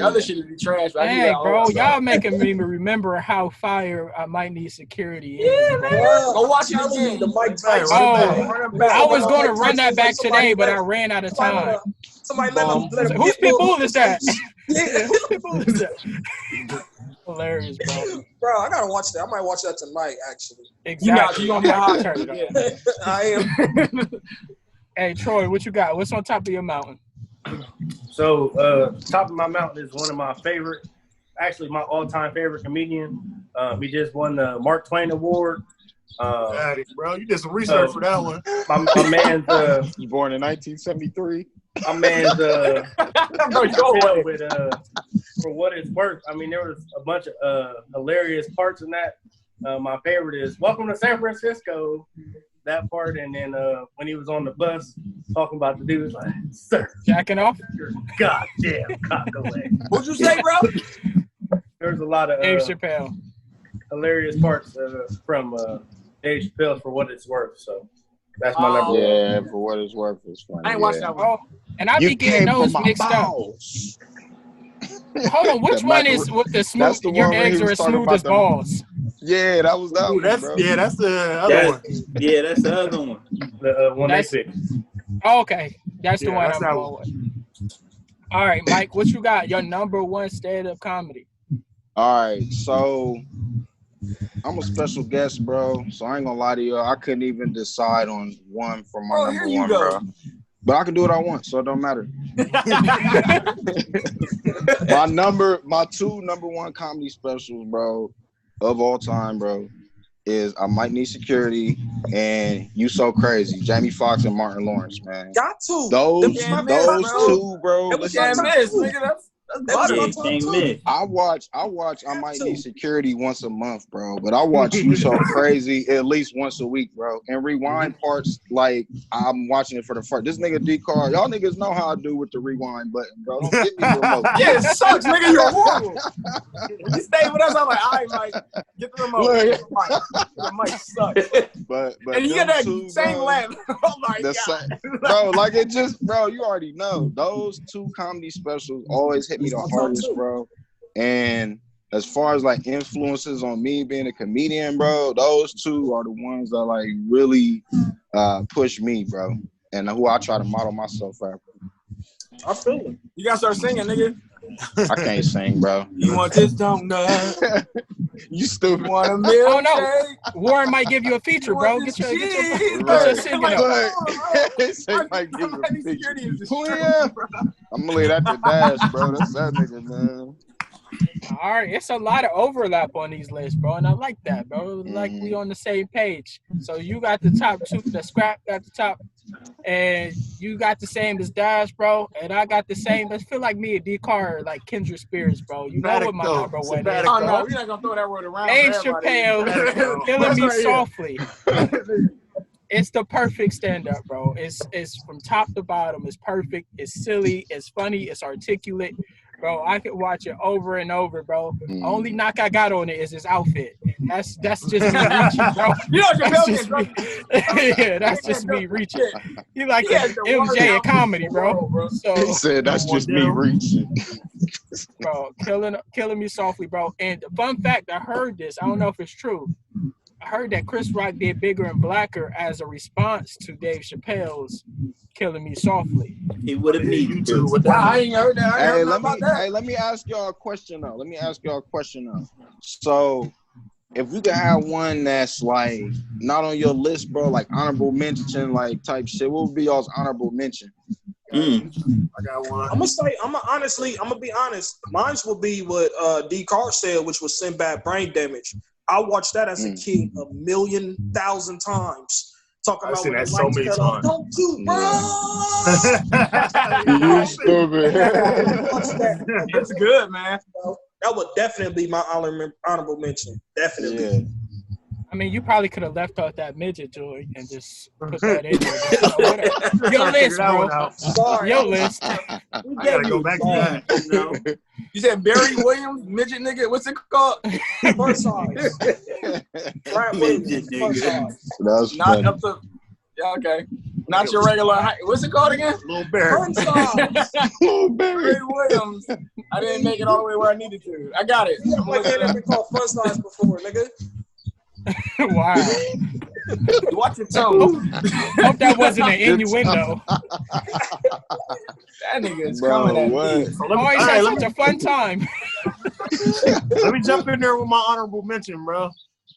Other shit would be trash. Hey, bro, y'all making me remember how fire I Might Need Security is. Yeah, man. Go watch it again. The Mike Tyson. I was going to run that back today, but I ran out of time. Somebody let him whose people is that? Yeah, whose people is that? Hilarious, bro. Bro, I gotta watch that. I might watch that tonight, actually. Exactly. You gonna be hot. I am. Hey, Troy, what you got? What's on top of your mountain? So, top of my mountain is one of my favorite, actually my all-time favorite comedian. He just won the Mark Twain Award. Bro, you did some research for that one. My man's you born in 1973. My man's with For What It's Worth. I mean, there was a bunch of hilarious parts in that. My favorite is Welcome to San Francisco. That part, and then when he was on the bus talking about the dude, like, sir, jacking off your goddamn cock away. What'd you say, bro? There's a lot of Dave Chappelle hilarious parts from Dave Chappelle For What It's Worth. So that's my number one. Yeah, For What It's Worth is funny. I ain't watched that one. Oh, and I be getting those mixed up. Hold on, which one is with the smooth? Your eggs are as smooth as balls. Yeah, that was that one. That's the other one. Yeah, that's the other one. The one that's, they picked. Oh, okay. That's the one I'm going with. All right, Mike, what you got? Your number one stand-up comedy. All right, so I'm a special guest, bro. So I ain't gonna lie to you. I couldn't even decide on one for my number one, bro. But I can do what I want, so it don't matter. my two number one comedy specials, bro, of all time, bro, is I Might Need Security and You So Crazy. Jamie Foxx and Martin Lawrence, man. Got to. Those two, bro. That was can't miss, nigga. That's I watch I Might Need Security once a month, bro. But I watch You So Crazy at least once a week, bro. And rewind parts like I'm watching it for the first. This nigga Ddotcar, y'all niggas know how I do with the rewind button, bro. Don't get me the remote. Yeah, it sucks, nigga. You're horrible. When you stay with us, I'm like, all right, Mike, get the remote. The mic sucks. But and you get that same laugh. Oh my god, bro. Like it just, bro. You already know those two comedy specials always hit me the hardest, bro. And as far as like influences on me being a comedian, bro, those two are the ones that like really push me, bro, and who I try to model myself after. I feel it. You gotta start singing, nigga. I can't sing, bro. You want this donut? You stupid. Want a milk? Oh no, Warren might give you a feature, bro. Get your singing up. I'm gonna leave that to Dash, bro. That's that nigga, man. All right, it's a lot of overlap on these lists, bro, and I like that, bro. Like we on the same page. So you got the top two, the ScrappE got the top, and you got the same as Dash, bro, and I got the same. I feel like me and Ddotcar are like kindred spirits, bro. You know what my number one is. Oh no, we're not gonna throw that word around. Dave Chappelle killing me softly. It's the perfect stand-up, bro. It's from top to bottom. It's perfect. It's silly. It's funny. It's articulate. Bro, I could watch it over and over, bro. Only knock I got on it is his outfit. That's just me reaching, bro. You know that's just me. Yeah, that's just me reaching. You like MJ in comedy, bro. So he said that's just me reaching. Bro, killing me softly, bro. And the fun fact, I heard this. I don't know if it's true. I heard that Chris Rock did Bigger and Blacker as a response to Dave Chappelle's Killing Me Softly. He would have needed you too. Wow, I ain't heard that. Hey, let me ask y'all a question though. So, if we could have one that's like not on your list, bro, like honorable mention, like type shit, what would be y'all's honorable mention? I got one. I'm gonna be honest. Mine will be what Ddotcar said, which was Sinbad Brain Damage. I watched that as a kid 1,000,000 times. Talking about that so many times. Don't do, bro. You stupid. It's good, man. That would definitely be my honorable mention. Definitely. Yeah. I mean, you probably could have left out that midget joy and just put that in there. Your list, bro. Sorry. Your list. I gotta go back to that. You know? You said Barry Williams, midget nigga. What's it called? First size. Brad Williams. First size. That's Not funny. up to. Yeah, okay. Not your regular height. What's it called again? Little Barry. First size. Barry Williams. I didn't make it all the way where I needed to. I got it. Yeah, like they been called front size before, nigga. Wow. Watch your tone. Hope that wasn't an innuendo. That nigga is coming at me. So Always had such a fun time. let me jump in there with my honorable mention, bro.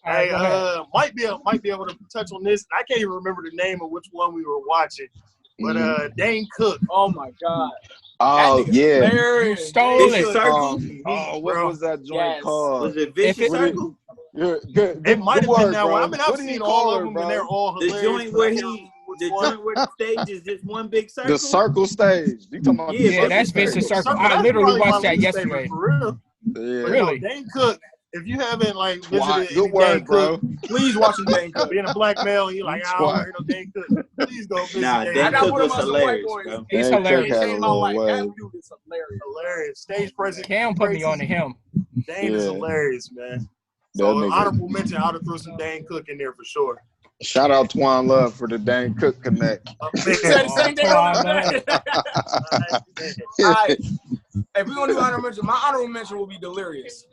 Right, hey, might be able to touch on this. I can't even remember the name of which one we were watching, but Dane Cook. Oh my god. Oh yeah. You stole it. What was that joint called? Was it Vicious Circle? It might have been that one. I mean, I've seen all of them, and they're all The hilarious. joint where the stage is just one big circle. The circle stage. You talking about? Yeah, that's Vicious Circle. I literally watched that yesterday. For real. Yeah. Really? Dane Cook. If you haven't like visited Good word, Dane Cook, bro. Please watch the Dane Cook. being a black male, and you're like, I don't hear no Dane Cook. Please go visit Dane Dane Cook. Cook was hilarious, bro. He's Dane Cook hilarious. had a Ain't my little life. way. That dude is hilarious. Hilarious. Stage presence. Cam put me on to him. Dane is Yeah. hilarious, man. That So nigga. honorable mention, I would have threw some Dane Cook in there for sure. Shout out Twan Love for the Dane Cook connect. He said the same thing on Alright. If we're gonna do honorable mention, my honorable mention will be Delirious.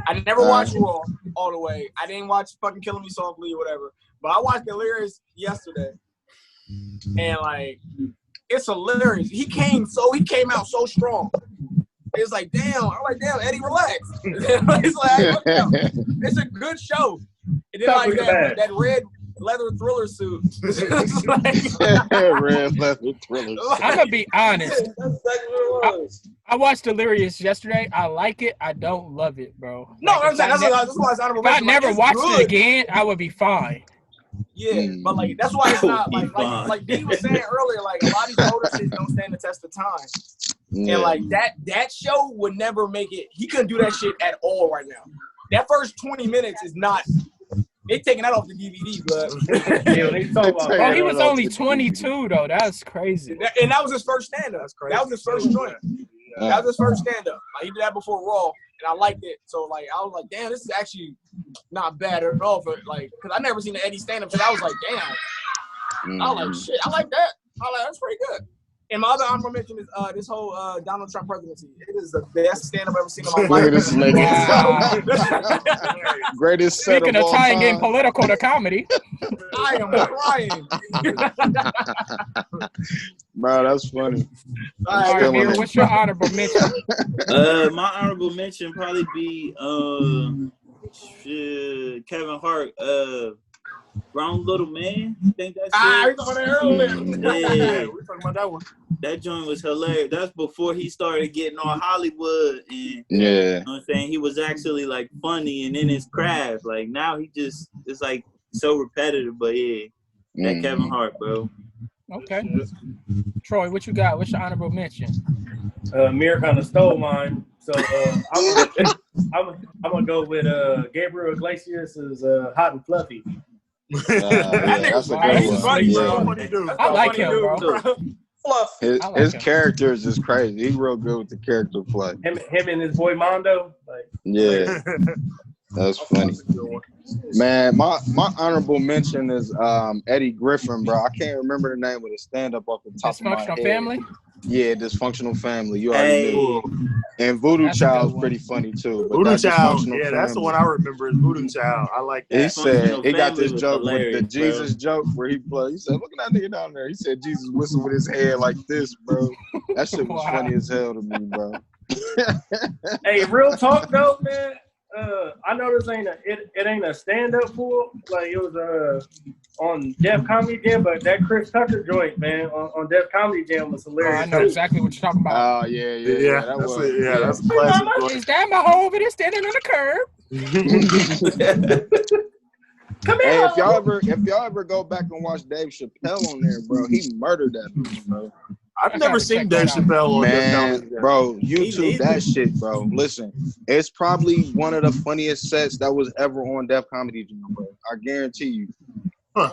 I never watched Raw all the way. I didn't watch fucking Killing Me Softly or whatever. But I watched Delirious yesterday. And like it's hilarious. He came out so strong. It's like, damn. I'm like, damn, Eddie, relax. It's like, it's a good show. And then like that red leather thriller suit. Red leather thriller. I'm gonna be honest. That's exactly what it was. I watched Delirious yesterday. I like it. I don't love it, bro. No, I'm saying that's why it's honorable mention. If I never watched it again, I would be fine. Yeah, but like that's why it's not like D was saying earlier. Like a lot of these older shit don't stand the test of time. Yeah. And like that show would never make it. He couldn't do that shit at all right now. That first 20 minutes is not. They taking that off the DVD, but he was only 22 though. That's crazy. And that was his first stand-up. That was his first joint. That was his first stand-up. Like, he did that before Raw, and I liked it. So like I was like, damn, this is actually not bad at all. For like, because I never seen the Eddie stand-up, so I was like, damn. I was like, shit, I like that. I like that's pretty good. And my other honorable mention is this whole Donald Trump presidency. It is the best stand-up I've ever seen in my life. This greatest set Speaking of tying in political to comedy. I am crying. Bro, that's funny. All right, Beer, what's your honorable mention? My honorable mention probably be Kevin Hart. Wrong Little Man. I think that's it. Yeah, we're talking about that one. That joint was hilarious. That's before he started getting on Hollywood, and yeah, you know what I'm saying, he was actually like funny and in his craft. Like now he just it's like so repetitive, but yeah, that Kevin Hart, bro. Okay, Troy, what you got? What's your honorable mention? Mir kind of stole mine, so I'm gonna go with Gabriel Iglesias' Hot and Fluffy. That's a good one. Yeah. I like him, bro. His character is just crazy. He's real good with the character play. Him and his boy Mondo. Like, yeah, that's funny. Man, my honorable mention is Eddie Griffin, bro. I can't remember the name of the stand-up off the top of my head. Dysfunctional Family? Yeah, Dysfunctional Family. You already knew. And Voodoo Child's pretty funny too. But Voodoo Child, yeah, that's the one I remember is Voodoo Child. I like that. He said he got this joke with the Jesus joke where he said, look at that nigga down there. He said Jesus whistled with his head like this, bro. That shit was funny as hell to me, bro. Hey, real talk though, man. I know this ain't a stand-up fool. Like it was on Def Comedy Jam, but that Chris Tucker joint, man, on Def Comedy Jam was hilarious. I know exactly what you're talking about. Oh yeah. That's a classic. Is that my hoe over there standing on the curb? Come here. Hey, if y'all ever go back and watch Dave Chappelle on there, bro, he murdered that bitch, bro. I've never seen Dave Chappelle on man, bro. YouTube that shit, bro. Listen, it's probably one of the funniest sets that was ever on Def Comedy Jam, bro. I guarantee you. Huh.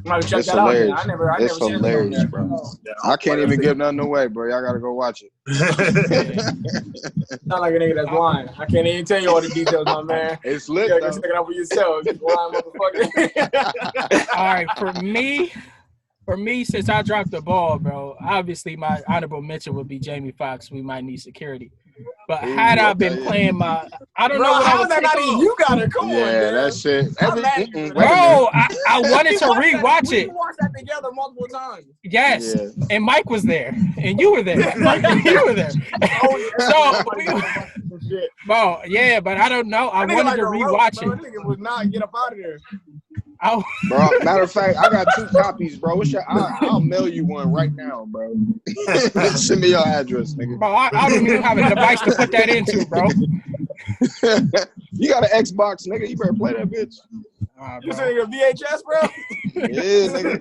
It's hilarious. It's hilarious, bro. I can't even give nothing away, bro. Y'all gotta go watch it. Not like a nigga that's lying. I can't even tell you all the details, my man. It's lit. You gotta check it out for yourself. You lying motherfucker. All right, for me, since I dropped the ball, bro, obviously my honorable mention would be Jamie Foxx. We might need security. But had I been playing I don't know what I was thinking. You got it. Come on, man. That shit. Bro, I wanted to rewatch it. We watched that together multiple times. Yes, and Mike was there, and you were there. You were there. Bro, yeah, but I don't know. I wanted to rewatch it. Nigga would not get up out of there. Bro, matter of fact, I got 2 copies, bro. I'll mail you one right now, bro. Send me your address, nigga. Bro, I don't even have a device to put that into, bro. You got an Xbox, nigga. You better play that bitch. You saying a VHS, bro? Yeah, nigga.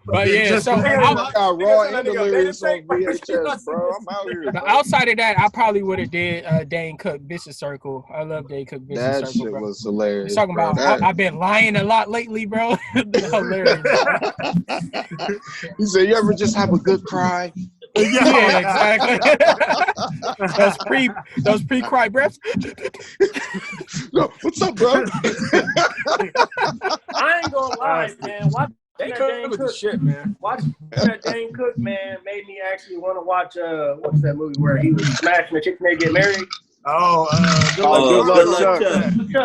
But yeah, so I got Raw and Delirious on VHS, bro. I'm out here. But outside of that, I probably would have did Dane Cook Vicious Circle. I love Dane Cook Vicious Circle. That shit was hilarious. Talking about I've been lying a lot lately, bro. Hilarious. He said, "You ever just have a good cry?" Yeah, exactly. those pre-cry breaths. No, what's up, bro? I ain't gonna lie, man. Watching that Dane Cook shit, man. Watching that Dane Cook, man, made me actually want to watch what's that movie where he was smashing the chick and they get married? Good Luck Chuck.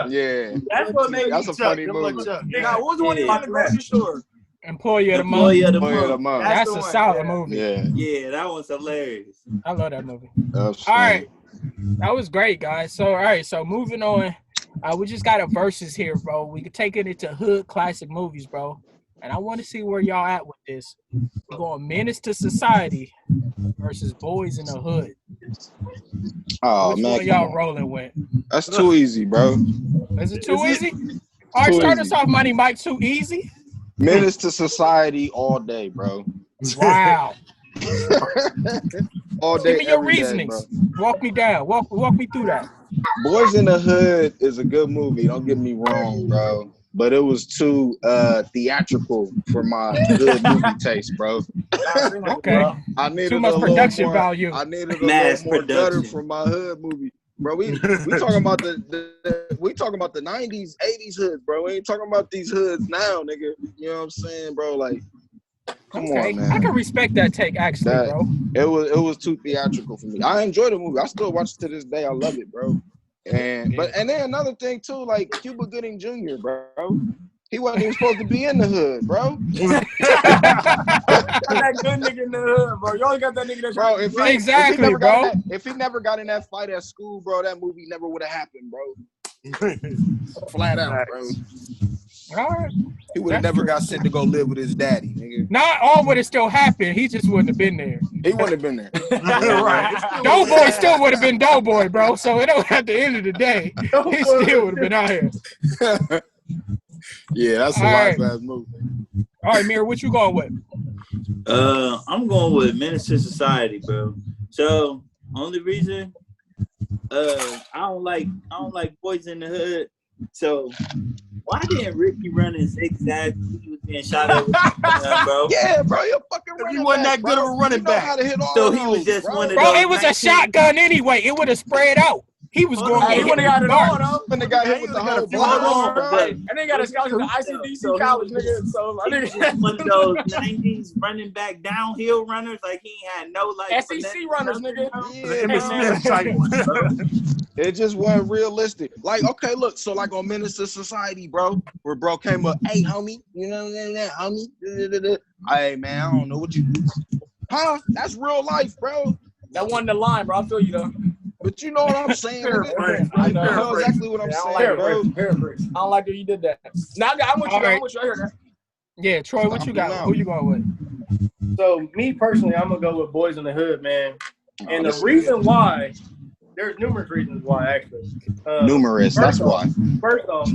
Yeah, that's what made me. That's a funny movie. Now, what was the one in the grocery store? Employee of the Month. Employee of the Month. That's a solid movie. Yeah, that one's hilarious. I love that movie. All right. That was great, guys. So, all right. So, moving on. We just got a versus here, bro. We could take it into hood classic movies, bro. And I want to see where y'all at with this. We're going Menace to Society versus Boyz in the Hood. Oh, Which man. one y'all rolling with? That's too easy, bro. Is it too easy? All right, start us off, Money Mike. Too easy? Menace to Society all day, bro. Wow. All day, give me your every day, reasonings. bro. Walk me down. Walk me through that. Boyz in the Hood is a good movie. Don't get me wrong, bro. But it was too theatrical for my good movie taste, bro. Okay. I needed too much production value. I needed a little more gutter from my hood movie, bro. We talking about we talking about the 90s, 80s hoods, bro. We ain't talking about these hoods now, nigga. You know what I'm saying, bro? Like, come on, man. I can respect that take, actually, bro. It was too theatrical for me. I enjoy the movie. I still watch it to this day. I love it, bro. And then another thing too, like Cuba Gooding Jr., bro. He wasn't even supposed to be in the hood, bro. That good nigga in the hood, bro. You only got that nigga that's bro. If he never got in that fight at school, bro, that movie never would have happened, bro. Flat out, bro. All right. He would have never got sent to go live with his daddy, nigga. Not all would have still happened. He just wouldn't have been there. He wouldn't have been there. Right. Doughboy still would have been Doughboy, bro. So it don't at the end of the day, he still would have been out here. Yeah, that's a life-ass movie. All right, Mir, what you going with? I'm going with Menace to Society, bro. So only reason I don't like Boyz in the Hood. So why didn't Ricky run in zigzag? He was being shot at, bro. Yeah, bro, you're fucking running. He wasn't that good of a running back. So he was just one of those. Bro, it was a shotgun anyway. It would have spread out. He was going to he would have got it on, though. When the guy hit with the whole block, and they got a scholarship to ICDC college, nigga. So I think one of those 90s running back downhill runners, like he had no like SEC runners, nigga. It just wasn't realistic. Like, okay, look, so like on Menace to Society, bro, where bro came up, hey, homie, you know that, homie? Hey, man, I don't know what you do. Huh? That's real life, bro. That wasn't the line, bro. I feel you, though. But you know what I'm saying? I know exactly what I'm saying, bro. I don't like that you did that. Now, I'm with you. I'm with you. I hear that. Yeah, Troy, what you got? Who you going with? So, me personally, I'm going to go with Boyz in the Hood, man. And the reason why, there's numerous reasons why, actually. That's why. First off,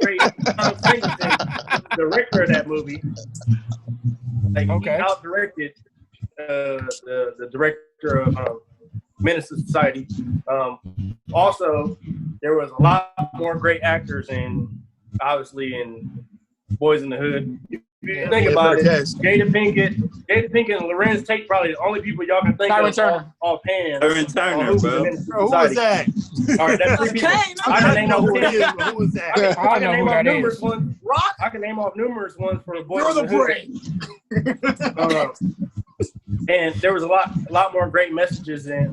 great Tom Singleton, director of that movie. Like, he out-directed the director of Menace to Society. Also, there was a lot more great actors obviously in Boyz in the Hood. If you think about it, Jada Pinkett and Lorenz Tate probably the only people y'all can think of offhand. Tyron Turner, bro. Who was that? All right, that's 3 people. I can name off Who was that? I can name off numerous ones. I can name off numerous ones for the Boyz in the Hood. And there was a lot more great messages in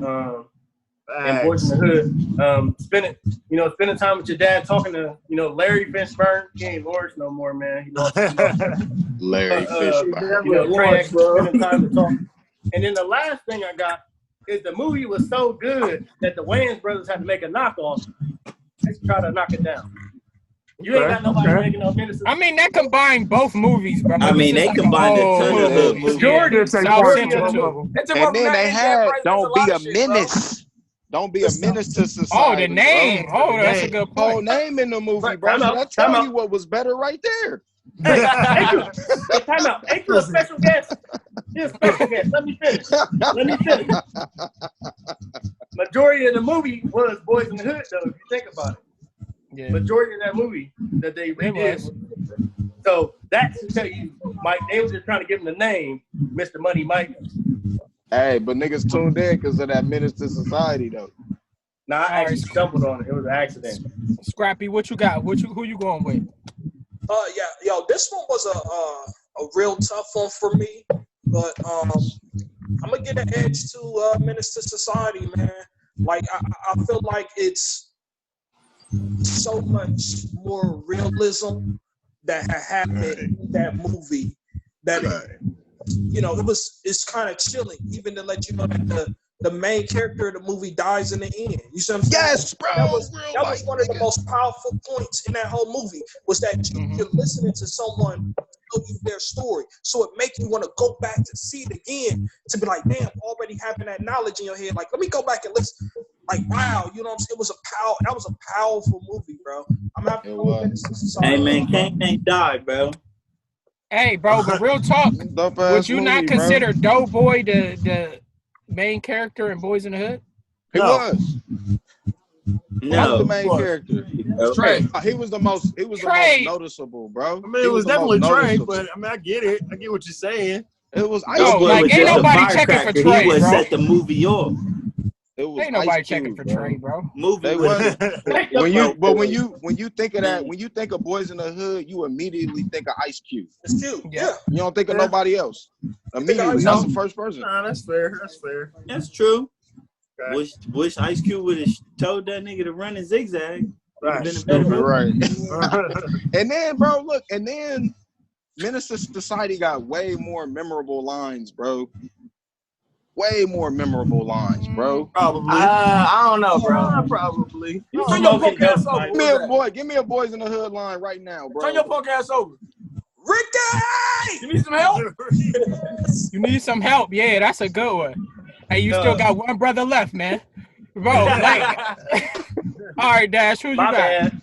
Boyz in the Hood. Spending time with your dad, talking to Larry Fishburne. He ain't Lawrence no more, man. He lost Larry Fishburne. Spending time to talk. And then the last thing I got is the movie was so good that the Wayans brothers had to make a knockoff. Let's try to knock it down. You ain't got nobody making no Menace. I mean, that combined both movies, bro. I mean, they combined a ton of hood movies. Jordan, South Central. And then they had Don't Be a Menace. Don't Be a Menace to Society. Oh, the name. Bro. Oh, that's a good point. Whole name in the movie, bro. So that tells you what was better right there. Hey, time out. Ain't you a special guest? You're a special guest. Let me finish. Majority of the movie was Boyz in the Hood, though, if you think about it. Yeah. Majority of that movie that they redid. So that should tell you, Mike, they were just trying to give him the name, Mr. Money Mike. Hey, but niggas tuned in because of that Menace to Society, though. Nah, I actually stumbled on it. It was an accident. ScrappE, what you got? Who you going with? This one was a real tough one for me, but I'm gonna get an edge to Menace to Society, man. Like I feel like it's so much more realism that had happened in that movie that it's kind of chilling, even to let you know that the main character of the movie dies in the end. You see what I'm saying? Yes, bro. That was one of the most powerful points in that whole movie, was that you're listening to someone tell you their story. So it makes you want to go back to see it again, to be like, damn, already having that knowledge in your head. Like, let me go back and listen. Like, wow, you know what I'm saying? That was a powerful movie, bro. I'm happy to go Menace II Society. Hey, man, Kane ain't died, bro. Hey, bro, but real talk, would you not consider Doughboy the main character in Boyz n the Hood? He was. No, the main character. Trey. He was the most noticeable, bro. I mean, it was definitely Trey, but I mean, I get it. I get what you're saying. It was like ain't nobody checking for Trey, he would bro. set the movie off. Ain't nobody checking for Trey, bro. Movie when you think of that, when you think of Boyz n the Hood, you immediately think of Ice Cube. It's cute. Yeah. You don't think of nobody else. Immediately, that's the first person. Nah, that's fair. That's fair. That's true. Okay. Wish Ice Cube would have told that nigga to run and zigzag. Right. And then, bro, look, Menace II Society got way more memorable lines, bro. Way more memorable lines, bro. Probably. I don't know, bro. Probably. Turn your punk ass over. Give me a Boyz n the Hood line right now, bro. Turn your punk ass over. Ricky! You need some help? You need some help. Yeah, that's a good one. Hey, you still got one brother left, man. Bro, like, all right, Dash, who you got? Bad.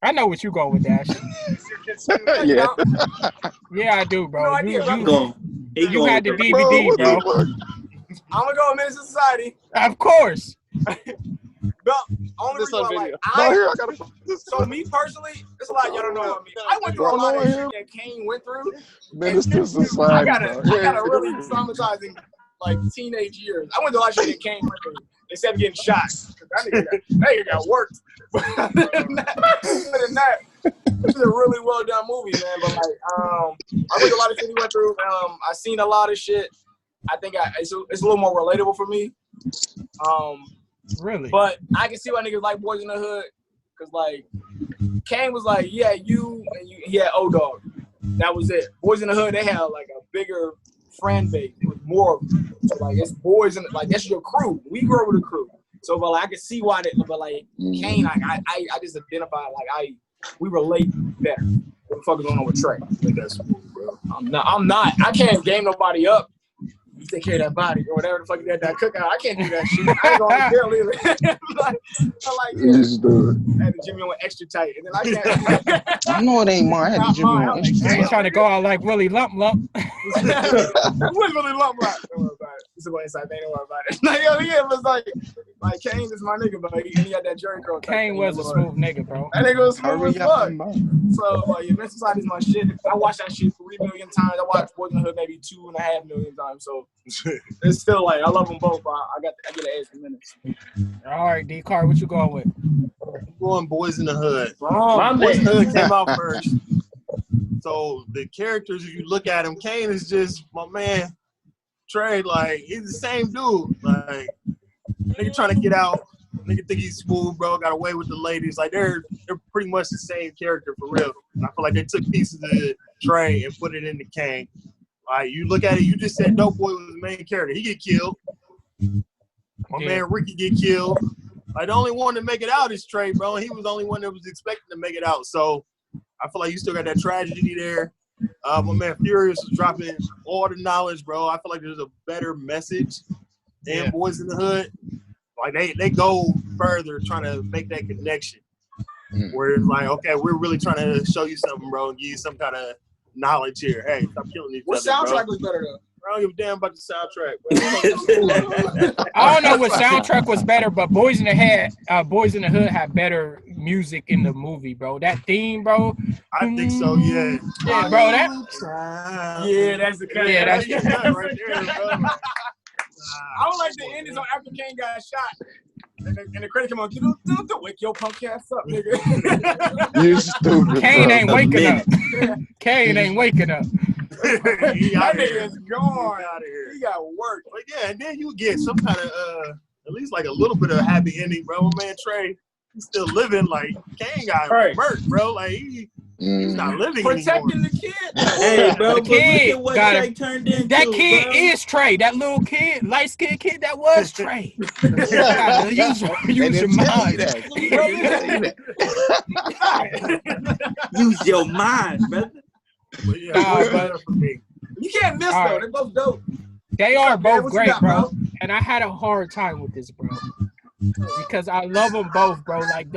I know what you go with, Dash. Yeah. Yeah, I do, bro. No idea, You had the DVD, bro. I'm gonna go with Menace II Society. Of course. But only reason why, like, so me personally, it's a lot y'all don't know about me. I went through a lot of shit that Kane went through. Menace II Society. I got a really traumatizing like teenage years. I went through a lot of shit that Kane went through, except getting shot. That nigga got worked. Other than that, this is a really well done movie, man. But like, I went through a lot of shit he went through. I seen a lot of shit. I think it's a little more relatable for me. Really? But I can see why niggas like Boyz n the Hood, cause like Kane was like, yeah, he had O-Dog. That was it. Boyz n the Hood, they had like a bigger friend base. It was more of them. So like it's boys and like that's your crew. We grew up with a crew. So but like I can see why that, but like Kane, like I just identify like we relate better. What the fuck is going on with Trey? I think that's cool, bro. I'm not. I can't game nobody up. You take care of that body or whatever the fuck you had that cookout. I can't do that shit. I ain't going to jail either. I had the Jimmy on extra tight. And then I can't. I know it ain't mine. I had the Jimmy on extra tight. I ain't trying to go out like Willie Lump Lump. What's Willie Lump Lump? Don't worry about it. It's a go inside thing. Don't worry about it. Like, yo, yeah, it was like Kane is my nigga, but he had that Jerry curl. Kane was a smooth nigga, bro. That nigga was smooth as fuck. So, like, Menace II Society is my shit. I watched that shit 3 million times. I watched Boyz n the Hood maybe 2.5 million times. So, it's still like, I love them both, but I get an edge for Menace. All right, Ddotcar, what you going with? I'm going Boyz n the Hood. My Boyz n the Hood came out first. So, the characters, if you look at him, Kane is just my man. Trey, like, he's the same dude. Like, nigga trying to get out. Nigga think he's smooth, bro. Got away with the ladies. Like, they're pretty much the same character for real. And I feel like they took pieces of Trey and put it into Kane. Like, you look at it, you just said Dope Boy was the main character. He get killed. My man Ricky get killed. Like, the only one to make it out is Trey, bro. And he was the only one that was expecting to make it out. So, I feel like you still got that tragedy there. My man Furious is dropping all the knowledge, bro. I feel like there's a better message than Boyz n the Hood. Like they go further trying to make that connection. Where it's like, okay, we're really trying to show you something, bro, and give you some kind of knowledge here. Hey, stop killing each other. What soundtrack was better though? I don't give a damn about the soundtrack. I don't know what soundtrack was better, but Boyz n the Hood had better music in the movie, bro. That theme, bro. I think so, yeah. Yeah, bro. That's the kind. Yeah, that's right there, bro. I don't like the ending on after Kane got shot. And the credit came on, don't wake your punk ass up, nigga. You stupid. Kane ain't waking up. Kane ain't waking up. That nigga is gone out of here. He got work. But yeah, and then you get some kind of at least like a little bit of a happy ending, bro. My man Trey, he's still living. Like Kane got murked, bro. Like he He's not living protecting anymore. the kid. Hey, bro, The but look kid at what got Trey turned into. That kid bro. is Trey. That little kid, light skinned kid, that was Trey. Gotta use your mind. Use your mind, brother. But yeah, but for me. You can't miss though. They're both dope. They are both great, got, bro. And I had a hard time with this, bro, because I love them both, bro. Like,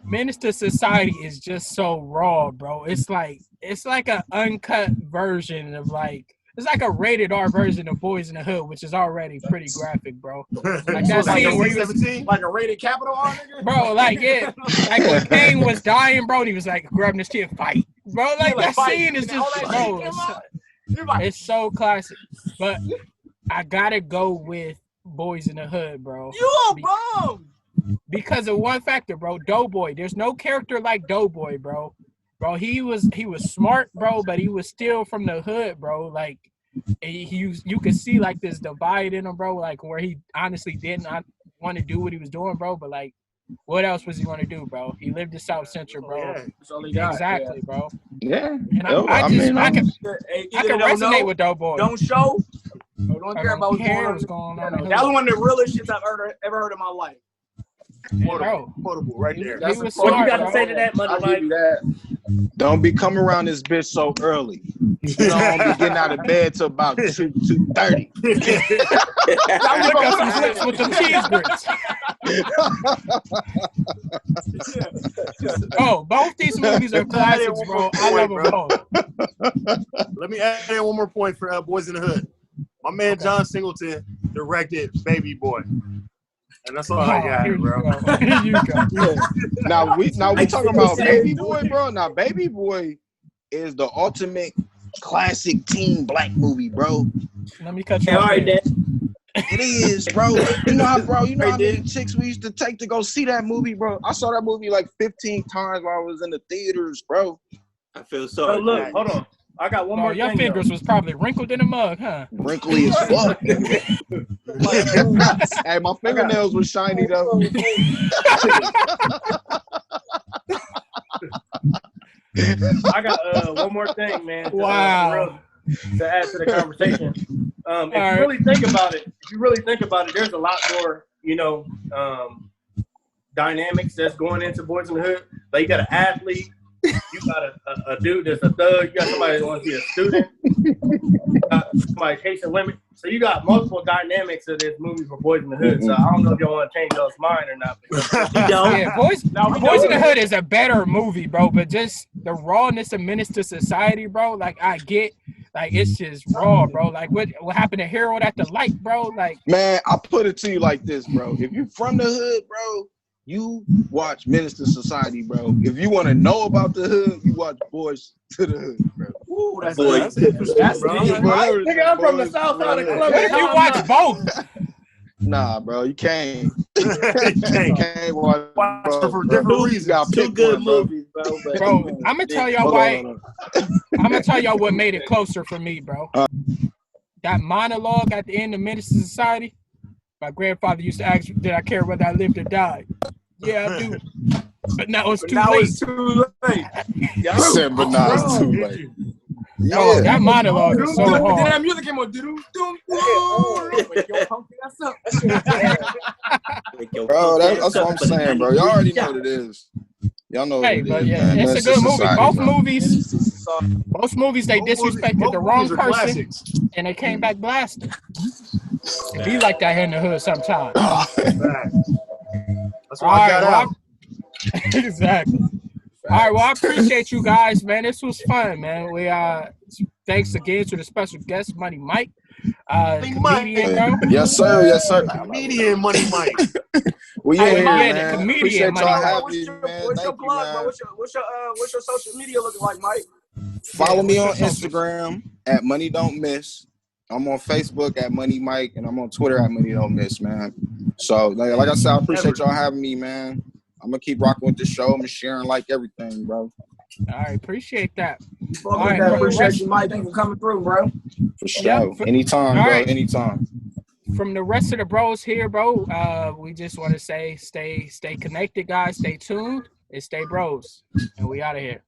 Menace II Society is just so raw, bro. It's like an uncut version of it's like a rated R version of Boyz in the Hood, which is already pretty graphic, bro. Like that scene where he was like a rated capital R, nigga. Bro, like when Kane was dying, bro, he was like grabbing his kid, fight, bro. Like that scene is just, bro, it's so classic. But I gotta go with Boyz in the Hood, bro. You a bum. Because of one factor, bro. Doughboy. There's no character like Doughboy, bro. Bro, he was smart, bro, but he was still from the hood, bro. Like you could see like this divide in him, bro. Like where he honestly did not want to do what he was doing, bro. But like, what else was he going to do, bro? He lived in South Central, bro. Yeah. That's all he got. Exactly, bro. Yeah. And I can resonate with Doughboy. Don't show. Don't care about what's going on. That was one of the realest shits I've ever heard in my life. Quotable right there. He was What smart, you got to bro. say to that, Money I'll Mike? give you that. Don't be coming around this bitch so early. You don't be getting out of bed till about 2:30. I look up some flips with some cheese grits. Oh, both these movies are classics, bro. I love them both. Let me add in one more point for Boyz in the Hood. My man John Singleton directed Baby Boy. And that's all I got, bro. Here you go. Now we talking about Baby Boy, bro. Now Baby Boy is the ultimate classic teen black movie, bro. Let me cut you All off. right, Dad. It is, bro. You know how many chicks we used to take to go see that movie, bro? I saw that movie like 15 times while I was in the theaters, bro. I feel sorry. So look, hold on. I got one more Your thing. fingers was probably wrinkled in a mug, huh? Wrinkly as fuck. Hey, my fingernails were shiny though. I got one more thing, man. Wow. To add to the conversation. If you really think about it, there's a lot more, dynamics that's going into Boyz in the Hood. Like you got an athlete, you got a dude that's a thug, you got somebody that wants to be a student, you got somebody chasing women. So you got multiple dynamics of this movie for Boyz in the Hood. So I don't know if y'all want to change y'all's mind or not. Yeah, Boyz in the Hood is a better movie, bro. But just the rawness of Menace II Society, bro. Like I get, like it's just raw, bro. Like what happened to Harold at the light, bro? Like man, I put it to you like this, bro. If you from the hood, bro, you watch Menace II Society, bro. If you want to know about the hood, you watch Boyz to the Hood, bro. Ooh, that's That's bro. Nigga, I'm from the south side of Columbus. what if you watch both? Nah, bro, you can't. You can't watch for different reasons. Two good movies, bro. Bro, I'm gonna tell y'all why. I'm gonna tell y'all what made it closer for me, bro. That monologue at the end of Menace II Society. My grandfather used to ask, "Did I care whether I lived or died?" Yeah, I do. But now it's too late. It's too late. I said, but nah, it's too late. Yo, that monologue is so Then hard. that music came on. Bro, that's what I'm saying, bro. Y'all already know what it is. Y'all know what Hey, it but is, yeah, man. it's a Menace good II movie. Society, Both bro. movies, they disrespected the wrong person, and they came back blasting. It be like that here in the hood sometimes. That's why I got out. Exactly. All right, well, I appreciate you guys, man. This was fun, man. We thanks again to the special guest, Money Mike. Comedian, bro. Yes, sir. Yes, sir. Comedian Money Mike. Well, yeah, Yeah, man. the comedian, Appreciate Money y'all Mike. having What's me, your man. plug, Thank you, bro? man. What's your social media looking like, Mike? Follow me on Instagram at MoneyDontMiss. I'm on Facebook at Money Mike, and I'm on Twitter at MoneyDontMiss, man. So, like I said, I appreciate y'all having me, man. I'm gonna keep rocking with the show. I'm sharing like everything, bro. All right, appreciate that. All right, appreciate you, Mike. Thanks for coming through, bro. For sure. Anytime, All bro. right. Anytime. From the rest of the bros here, bro, we just want to say stay connected, guys. Stay tuned. It's Stay Bros, and we out of here.